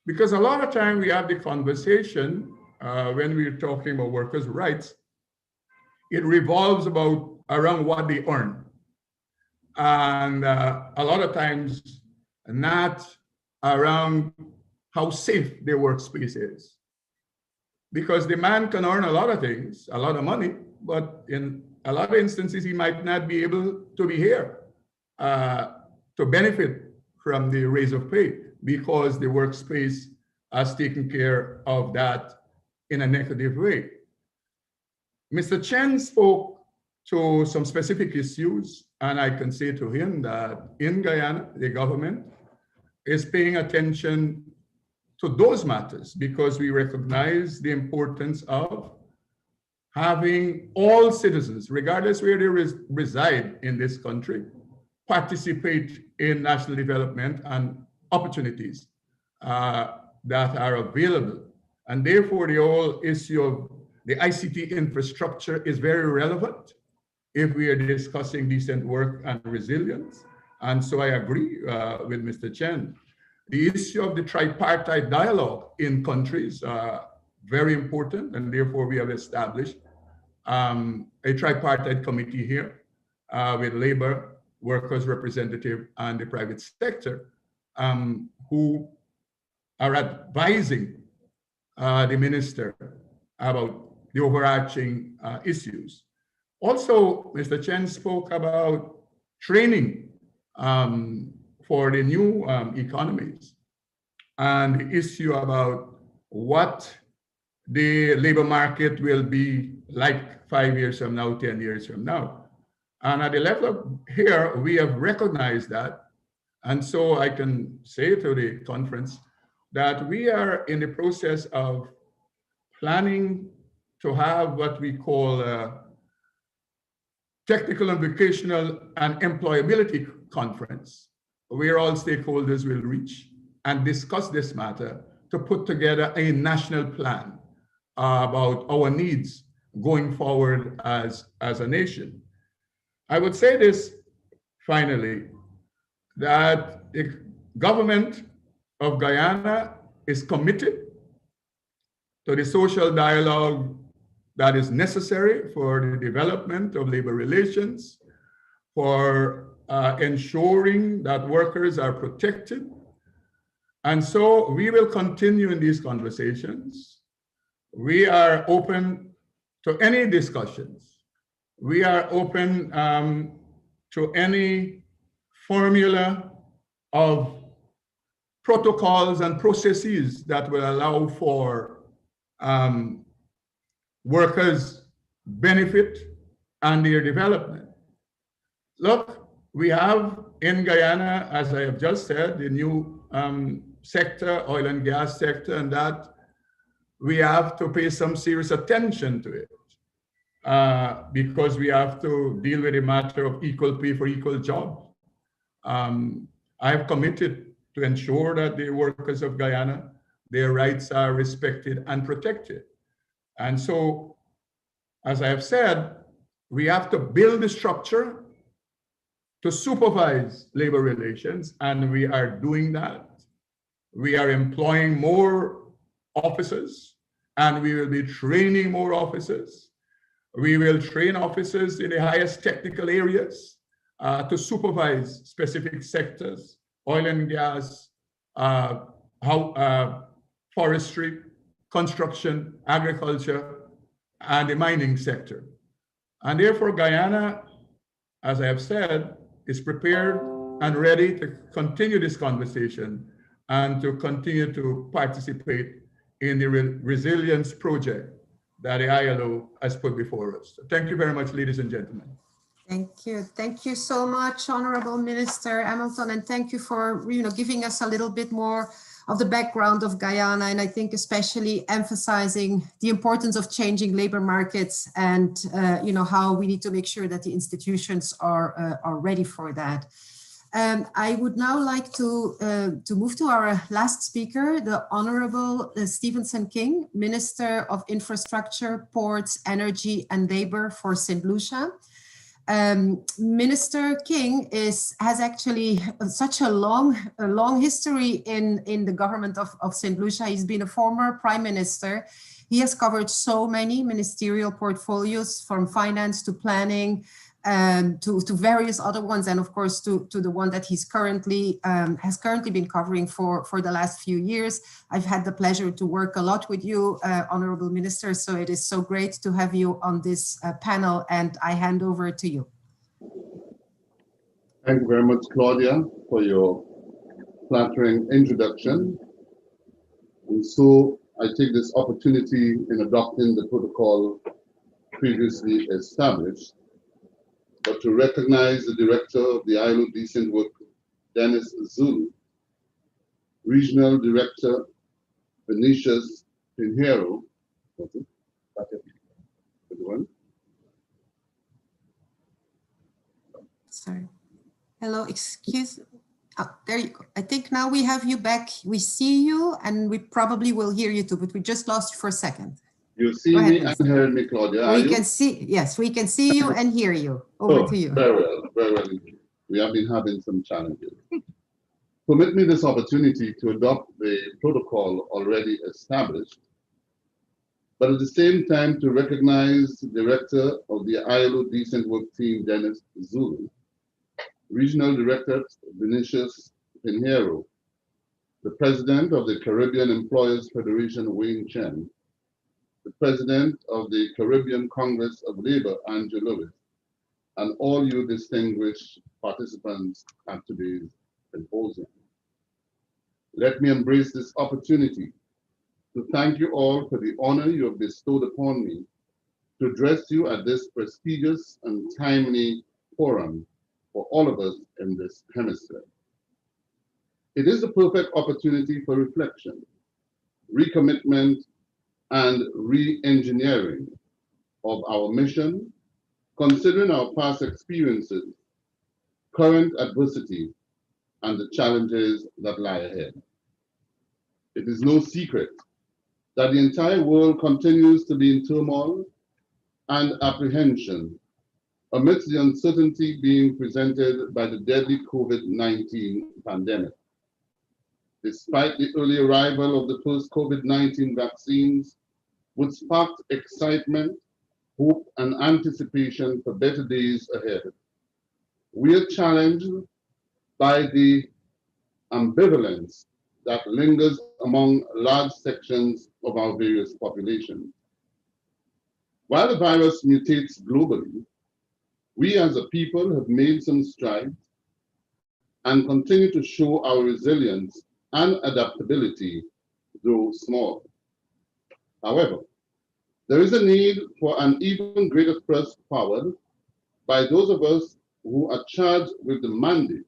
Because a lot of time we have the conversation when we're talking about workers' rights, it revolves around what they earn. And a lot of times not around how safe their workspace is. Because the man can earn a lot of things, a lot of money, but in a lot of instances, he might not be able to be here to benefit from the raise of pay because the workspace has taken care of that in a negative way. Mr. Chang spoke to some specific issues, and I can say to him that in Guyana, the government is paying attention to those matters because we recognize the importance of having all citizens, regardless where they reside in this country, participate in national development and opportunities that are available. And therefore, the whole issue of the ICT infrastructure is very relevant if we are discussing decent work and resilience. And so I agree with Mr. Chang. The issue of the tripartite dialogue in countries are very important, and therefore we have established a tripartite committee here with labor, workers' representative, and the private sector who are advising the minister about the overarching issues. Also, Mr. Chen spoke about training for the new economies and the issue about what the labor market will be like 5 years from now, 10 years from now. And at the level of here, we have recognized that. And so I can say to the conference that we are in the process of planning to have what we call Technical and Vocational and Employability Conference, where all stakeholders will reach and discuss this matter to put together a national plan about our needs going forward as a nation. I would say this finally, that the government of Guyana is committed to the social dialogue that is necessary for the development of labor relations, for ensuring that workers are protected. And so we will continue in these conversations. We are open to any discussions. We are open to any formula of protocols and processes that will allow for workers' benefit and their development. Look, we have in Guyana, as I have just said, the new sector, oil and gas sector, and that we have to pay some serious attention to it because we have to deal with a matter of equal pay for equal job. I have committed to ensure that the workers of Guyana, their rights are respected and protected. And so, as I have said, we have to build the structure to supervise labor relations, and we are doing that. We are employing more officers, and we will be training more officers. We will train officers in the highest technical areas to supervise specific sectors, oil and gas, forestry, construction, agriculture, and the mining sector. And therefore, Guyana, as I have said, is prepared and ready to continue this conversation and to continue to participate in the resilience project that the ILO has put before us. Thank you very much, ladies and gentlemen. Thank you. Thank you so much, Honorable Minister Hamilton, and thank you for giving us a little bit more of the background of Guyana, and I think especially emphasizing the importance of changing labor markets and how we need to make sure that the institutions are ready for that. I would now like to move to our last speaker, the Honorable Stephenson King, Minister of Infrastructure, Ports, Energy and Labor for St. Lucia. Minister King has actually such a long history in the government of St. Lucia. He's been a former prime minister. He has covered so many ministerial portfolios, from finance to planning, to various other ones, and of course to the one that he's has currently been covering for the last few years. I've had the pleasure to work a lot with you, Honorable Minister, so it is so great to have you on this panel, and I hand over to you. Thank you very much, Claudia, for your flattering introduction. And so I take this opportunity in adopting the protocol previously established, but to recognize the Director of the ILO Decent Work, Dennis Zulu, Regional Director, Vinicius Pinheiro. Sorry. Hello, excuse. Oh, there you go. I think now we have you back. We see you, and we probably will hear you too, but we just lost you for a second. You see me and hear me, Claudia. We can see, yes, we can see you and hear you. Over to you. Very well, very well. We have been having some challenges. Permit me this opportunity to adopt the protocol already established, but at the same time to recognize the Director of the ILO Decent Work Team, Dennis Zulu, Regional Director, Vinicius Pinheiro, the President of the Caribbean Employers Federation, Wayne Chang, the President of the Caribbean Congress of Labor, Andrew Lewis, and all you distinguished participants at today's symposium. Let me embrace this opportunity to thank you all for the honor you have bestowed upon me to address you at this prestigious and timely forum for all of us in this hemisphere. It is a perfect opportunity for reflection, recommitment, and re-engineering of our mission considering our past experiences, current adversity, and the challenges that lie ahead. It is no secret that the entire world continues to be in turmoil and apprehension amidst the uncertainty being presented by the deadly COVID-19 pandemic. Despite the early arrival of the first COVID-19 vaccines, which sparked excitement, hope, and anticipation for better days ahead, we are challenged by the ambivalence that lingers among large sections of our various populations. While the virus mutates globally, we as a people have made some strides and continue to show our resilience and adaptability, though small. However, there is a need for an even greater thrust forward by those of us who are charged with the mandate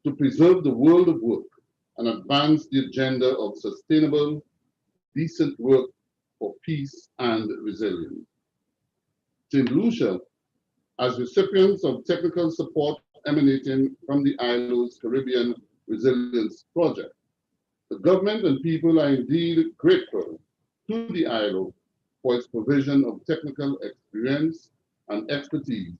to preserve the world of work and advance the agenda of sustainable, decent work for peace and resilience. St. Lucia, as recipients of technical support emanating from the ILO's Caribbean Resilience Project, the government and people are indeed grateful to the ILO for its provision of technical experience and expertise,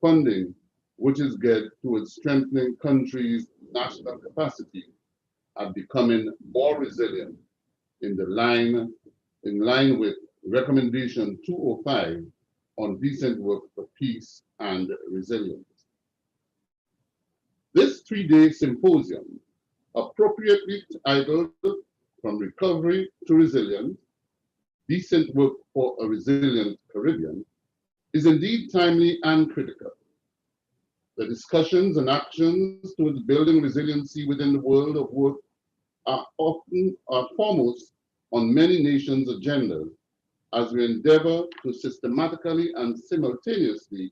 funding which is geared towards strengthening countries' national capacity and becoming more resilient in line with Recommendation 205 on decent work for peace and resilience. This three-day symposium, appropriately titled From Recovery to Resilience, Decent Work for a Resilient Caribbean, is indeed timely and critical. The discussions and actions towards building resiliency within the world of work are foremost on many nations' agendas as we endeavor to systematically and simultaneously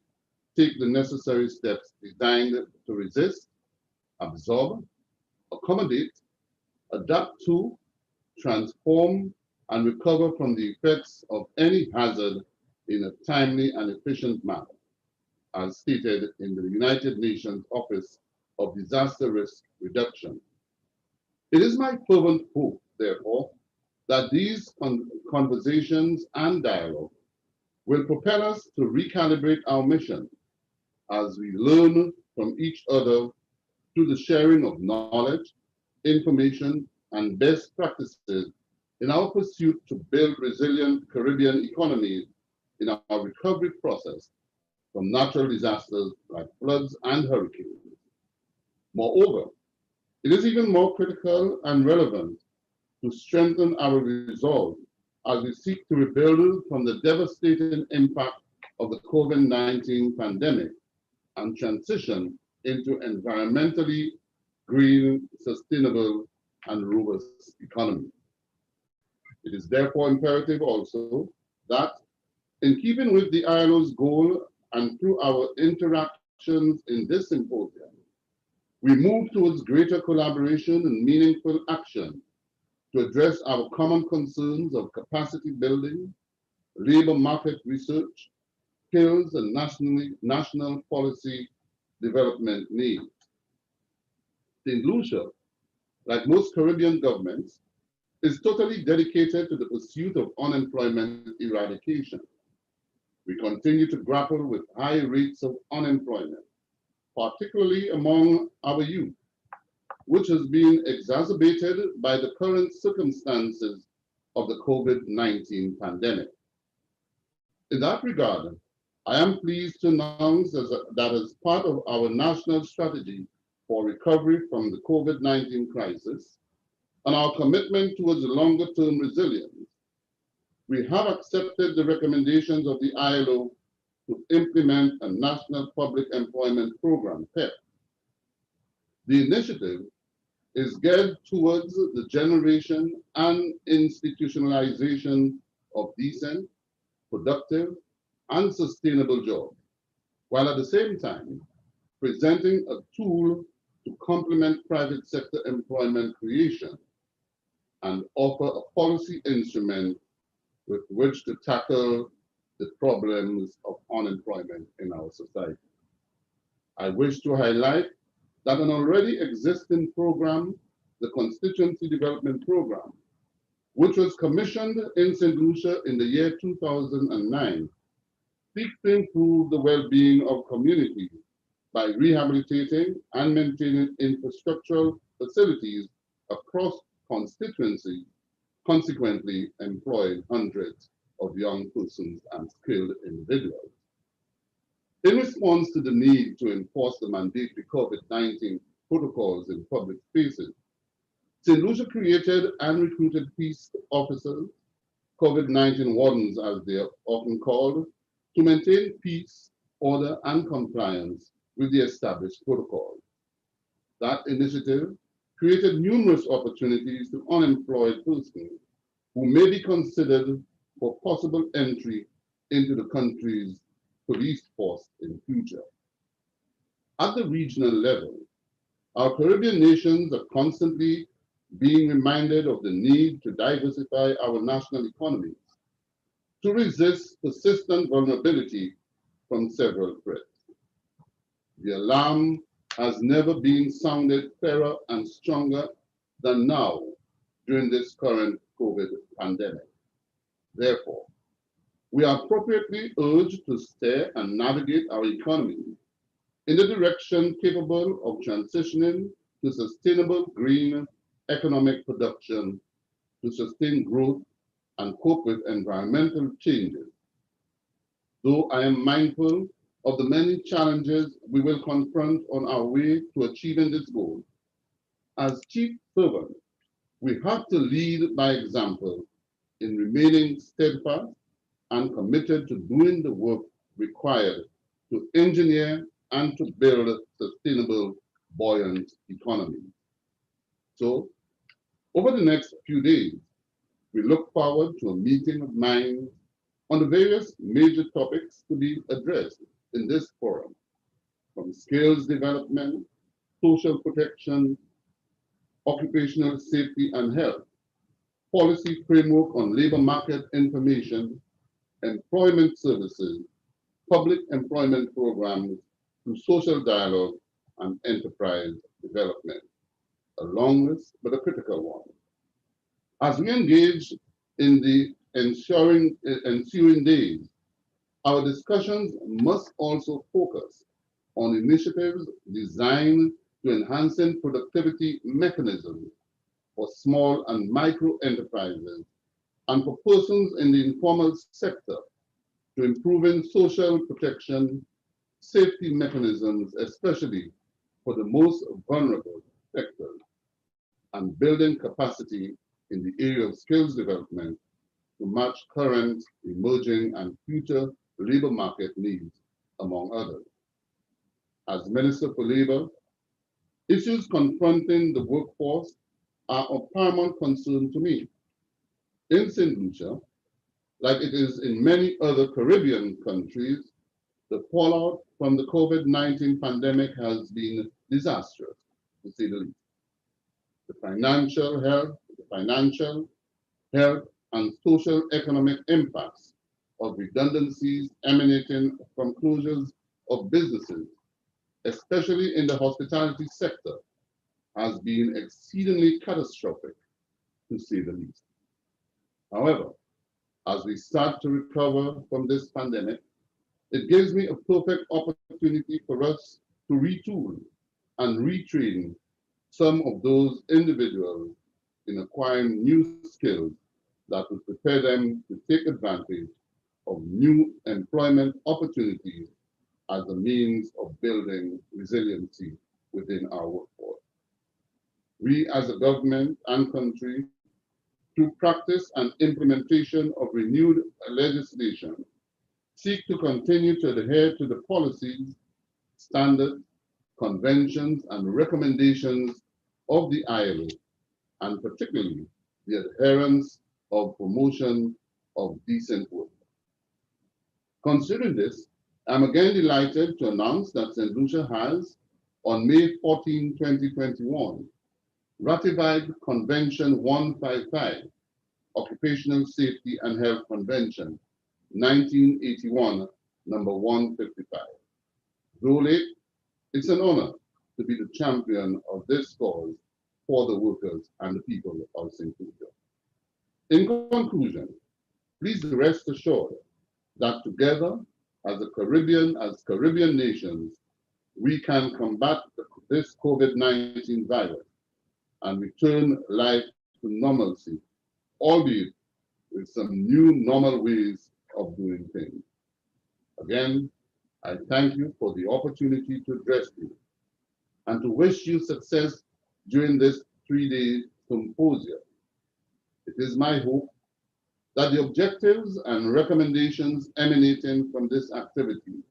take the necessary steps designed to resist, absorb, accommodate, adapt to, transform, and recover from the effects of any hazard in a timely and efficient manner, as stated in the United Nations Office of Disaster Risk Reduction. It is my fervent hope, therefore, that these conversations and dialogue will propel us to recalibrate our mission as we learn from each other through the sharing of knowledge, information, and best practices in our pursuit to build resilient Caribbean economies in our recovery process from natural disasters like floods and hurricanes. Moreover, it is even more critical and relevant to strengthen our resolve as we seek to rebuild from the devastating impact of the COVID-19 pandemic and transition into environmentally green, sustainable, and robust economy. It is therefore imperative also that, in keeping with the ILO's goal and through our interactions in this symposium, we move towards greater collaboration and meaningful action to address our common concerns of capacity building, labor market research, skills, and national policy development needs. St. Lucia, like most Caribbean governments, is totally dedicated to the pursuit of unemployment eradication. We continue to grapple with high rates of unemployment, particularly among our youth, which has been exacerbated by the current circumstances of the COVID-19 pandemic. In that regard, I am pleased to announce that as part of our national strategy for recovery from the COVID-19 crisis and our commitment towards longer-term resilience, we have accepted the recommendations of the ILO to implement a National Public Employment Program, PEP. The initiative is geared towards the generation and institutionalization of decent, productive, and sustainable jobs, while at the same time presenting a tool to complement private sector employment creation and offer a policy instrument with which to tackle the problems of unemployment in our society. I wish to highlight that an already existing program, the Constituency Development Program, which was commissioned in St. Lucia in the year 2009, seeks to improve the well-being of communities by rehabilitating and maintaining infrastructural facilities across constituencies, consequently employing hundreds of young persons and skilled individuals. In response to the need to enforce the mandatory COVID-19 protocols in public spaces, St. Lucia created and recruited peace officers, COVID-19 wardens as they are often called, to maintain peace, order, and compliance with the established protocols. That initiative created numerous opportunities to unemployed persons who may be considered for possible entry into the country's police force in future. At the regional level, our Caribbean nations are constantly being reminded of the need to diversify our national economies to resist persistent vulnerability from several threats. The alarm has never been sounded clearer and stronger than now during this current COVID pandemic. Therefore, we are appropriately urged to steer and navigate our economy in the direction capable of transitioning to sustainable green economic production to sustain growth and cope with environmental changes. Though I am mindful of the many challenges we will confront on our way to achieving this goal, as chief servants, we have to lead by example in remaining steadfast and committed to doing the work required to engineer and to build a sustainable, buoyant economy. So, over the next few days, we look forward to a meeting of minds on the various major topics to be addressed in this forum, from skills development, social protection, occupational safety and health, policy framework on labor market information, employment services, public employment programs, to social dialogue and enterprise development. A long list, but a critical one. As we engage in the ensuing days, our discussions must also focus on initiatives designed to enhancing productivity mechanisms for small and micro enterprises and for persons in the informal sector to improving social protection, safety mechanisms, especially for the most vulnerable sectors, and building capacity in the area of skills development to match current, emerging, and future labor market needs, among others. As Minister for Labor, issues confronting the workforce are of paramount concern to me. In St. Lucia, like it is in many other Caribbean countries, the fallout from the COVID-19 pandemic has been disastrous, to say the least. The financial health, and social economic impacts of redundancies emanating from closures of businesses, especially in the hospitality sector, has been exceedingly catastrophic, to say the least. However, as we start to recover from this pandemic, it gives me a perfect opportunity for us to retool and retrain some of those individuals in acquiring new skills that will prepare them to take advantage of new employment opportunities as a means of building resiliency within our workforce. We as a government and country, through practice and implementation of renewed legislation, seek to continue to adhere to the policies, standards, conventions, and recommendations of the ILO, and particularly the adherence of promotion of decent work. Considering this, I'm again delighted to announce that St. Lucia has, on May 14, 2021, ratified Convention 155, Occupational Safety and Health Convention, 1981, number 155. Though late, it's an honor to be the champion of this cause for the workers and the people of St. Lucia. In conclusion, please rest assured that together as Caribbean nations, we can combat this COVID-19 virus and return life to normalcy, albeit with some new normal ways of doing things. Again, I thank you for the opportunity to address you and to wish you success during this 3-day symposium. It is my hope that the objectives and recommendations emanating from this activity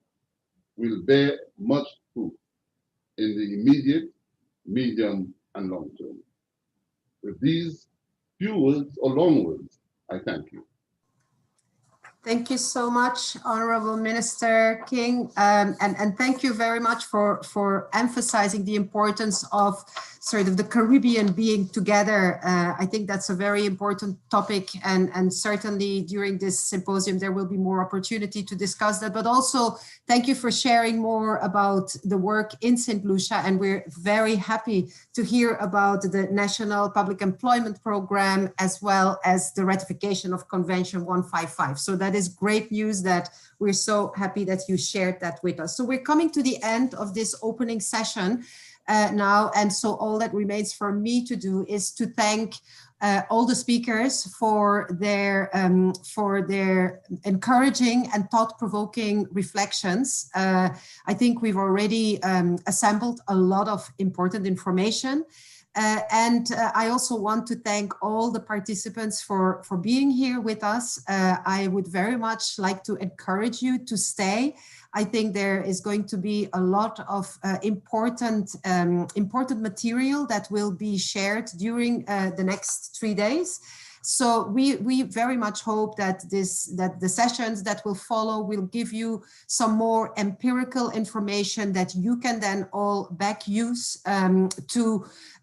will bear much fruit in the immediate, medium, and long term. With these few words or long words, I thank you. Thank you so much, Honorable Minister King, and thank you very much for emphasizing the importance of sort of the Caribbean being together. I think that's a very important topic, and certainly during this symposium there will be more opportunity to discuss that, but also thank you for sharing more about the work in St. Lucia, and we're very happy to hear about the National Public Employment Program as well as the ratification of Convention 155. So that is great news that we're so happy that you shared that with us. So we're coming to the end of this opening session now, and so all that remains for me to do is to thank all the speakers for their encouraging and thought-provoking reflections. I think we've already assembled a lot of important information. And I also want to thank all the participants for being here with us. I would very much like to encourage you to stay. I think there is going to be a lot of important material that will be shared during the next 3 days. So we very much hope that the sessions that will follow will give you some more empirical information that you can then all back use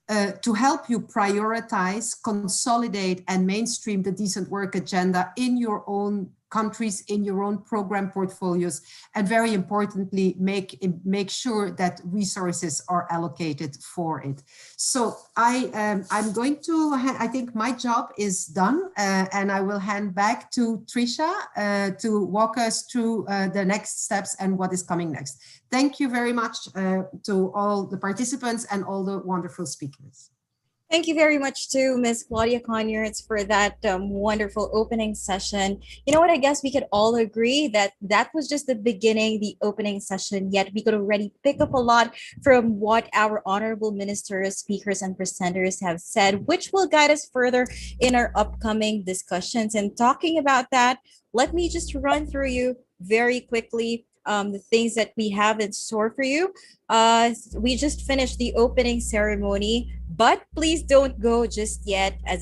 to help you prioritize, consolidate, and mainstream the decent work agenda in your own countries, in your own program portfolios, and very importantly, make sure that resources are allocated for it. So I'm going to, I think my job is done, and I will hand back to Trisha to walk us through the next steps and what is coming next. Thank you very much to all the participants and all the wonderful speakers. Thank you very much to Ms. Claudia Conyers for that wonderful opening session. You know what, I guess we could all agree that that was just the beginning, the opening session, yet we could already pick up a lot from what our honorable ministers, speakers, and presenters have said, which will guide us further in our upcoming discussions. And talking about that, let me just run through you very quickly the things that we have in store for you. We just finished the opening ceremony, but please don't go just yet. As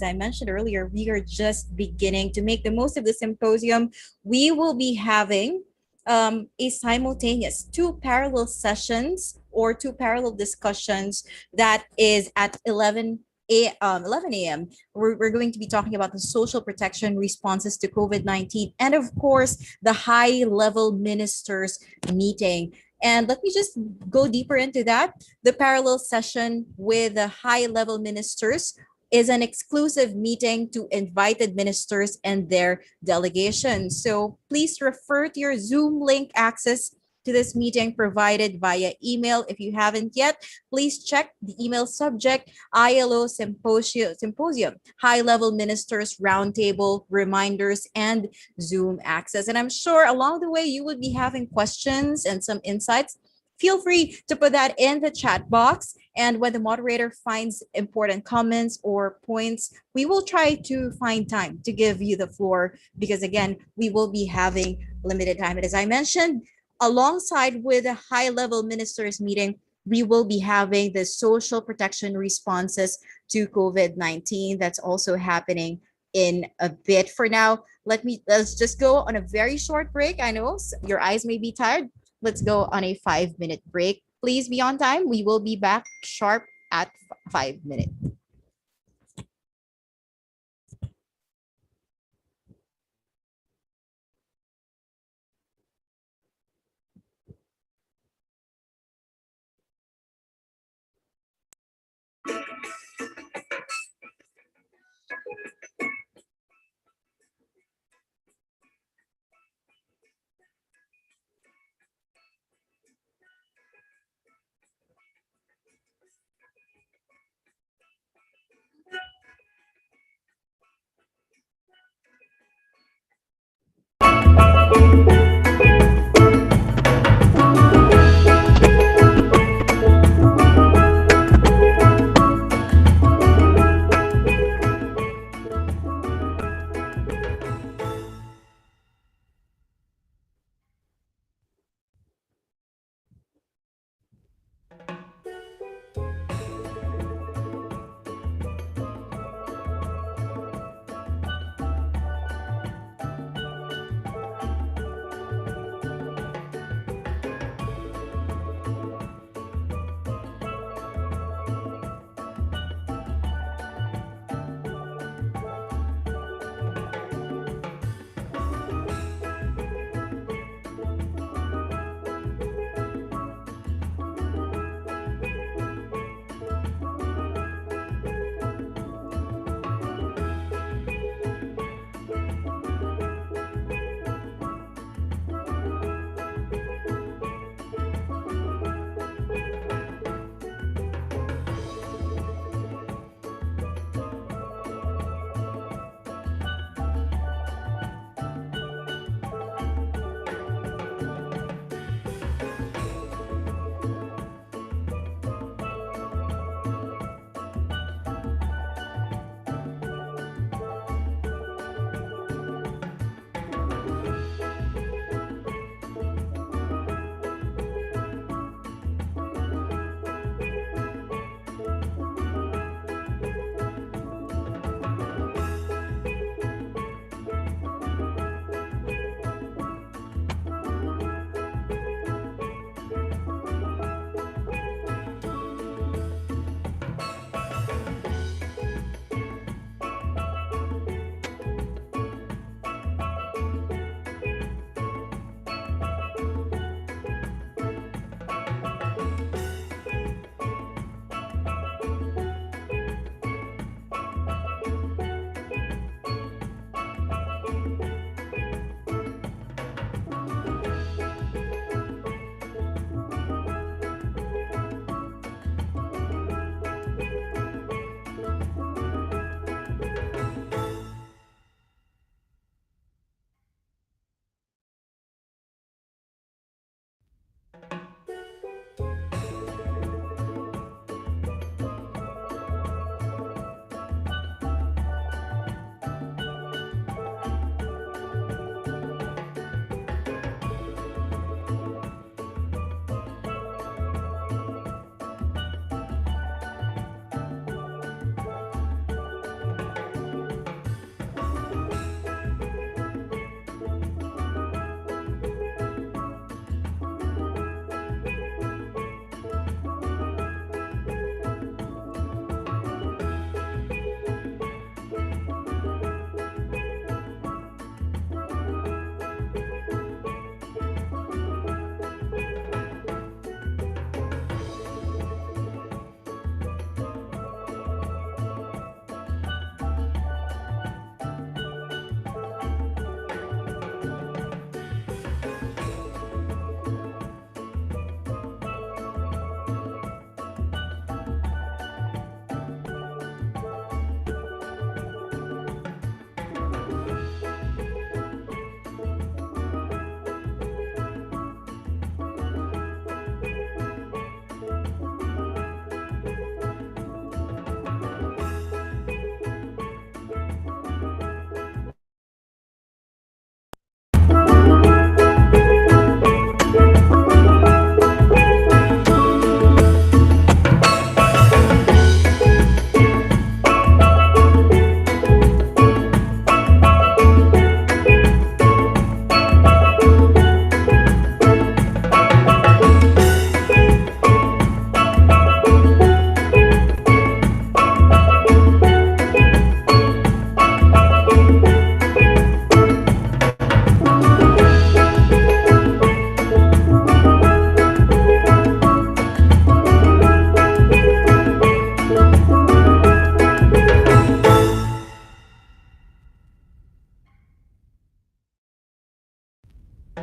I mentioned earlier, we are just beginning to make the most of the symposium. We will be having a simultaneous 2 parallel sessions or 2 parallel discussions that is at 11 a.m. We're going to be talking about the social protection responses to COVID-19 and of course the high-level ministers meeting. And let me just go deeper into that. The parallel session with the high-level ministers is an exclusive meeting to invited ministers and their delegations. So please refer to your Zoom link access to this meeting provided via email. If you haven't yet, please check the email subject, ILO Symposium, High-Level Ministers Roundtable, Reminders, and Zoom access. And I'm sure along the way, you would be having questions and some insights. Feel free to put that in the chat box. And when the moderator finds important comments or points, we will try to find time to give you the floor because again, we will be having limited time. And as I mentioned, alongside with a high-level ministers meeting, we will be having the social protection responses to COVID-19. That's also happening in a bit. For now, let's just go on a very short break. I know your eyes may be tired. Let's go on a 5-minute break. Please be on time. We will be back sharp at 5 minutes.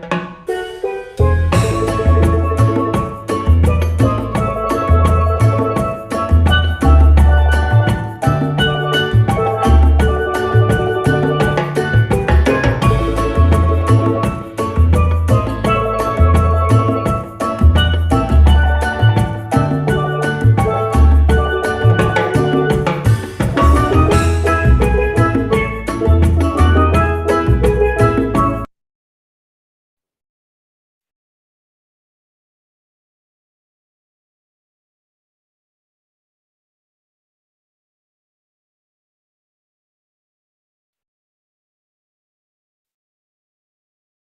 you.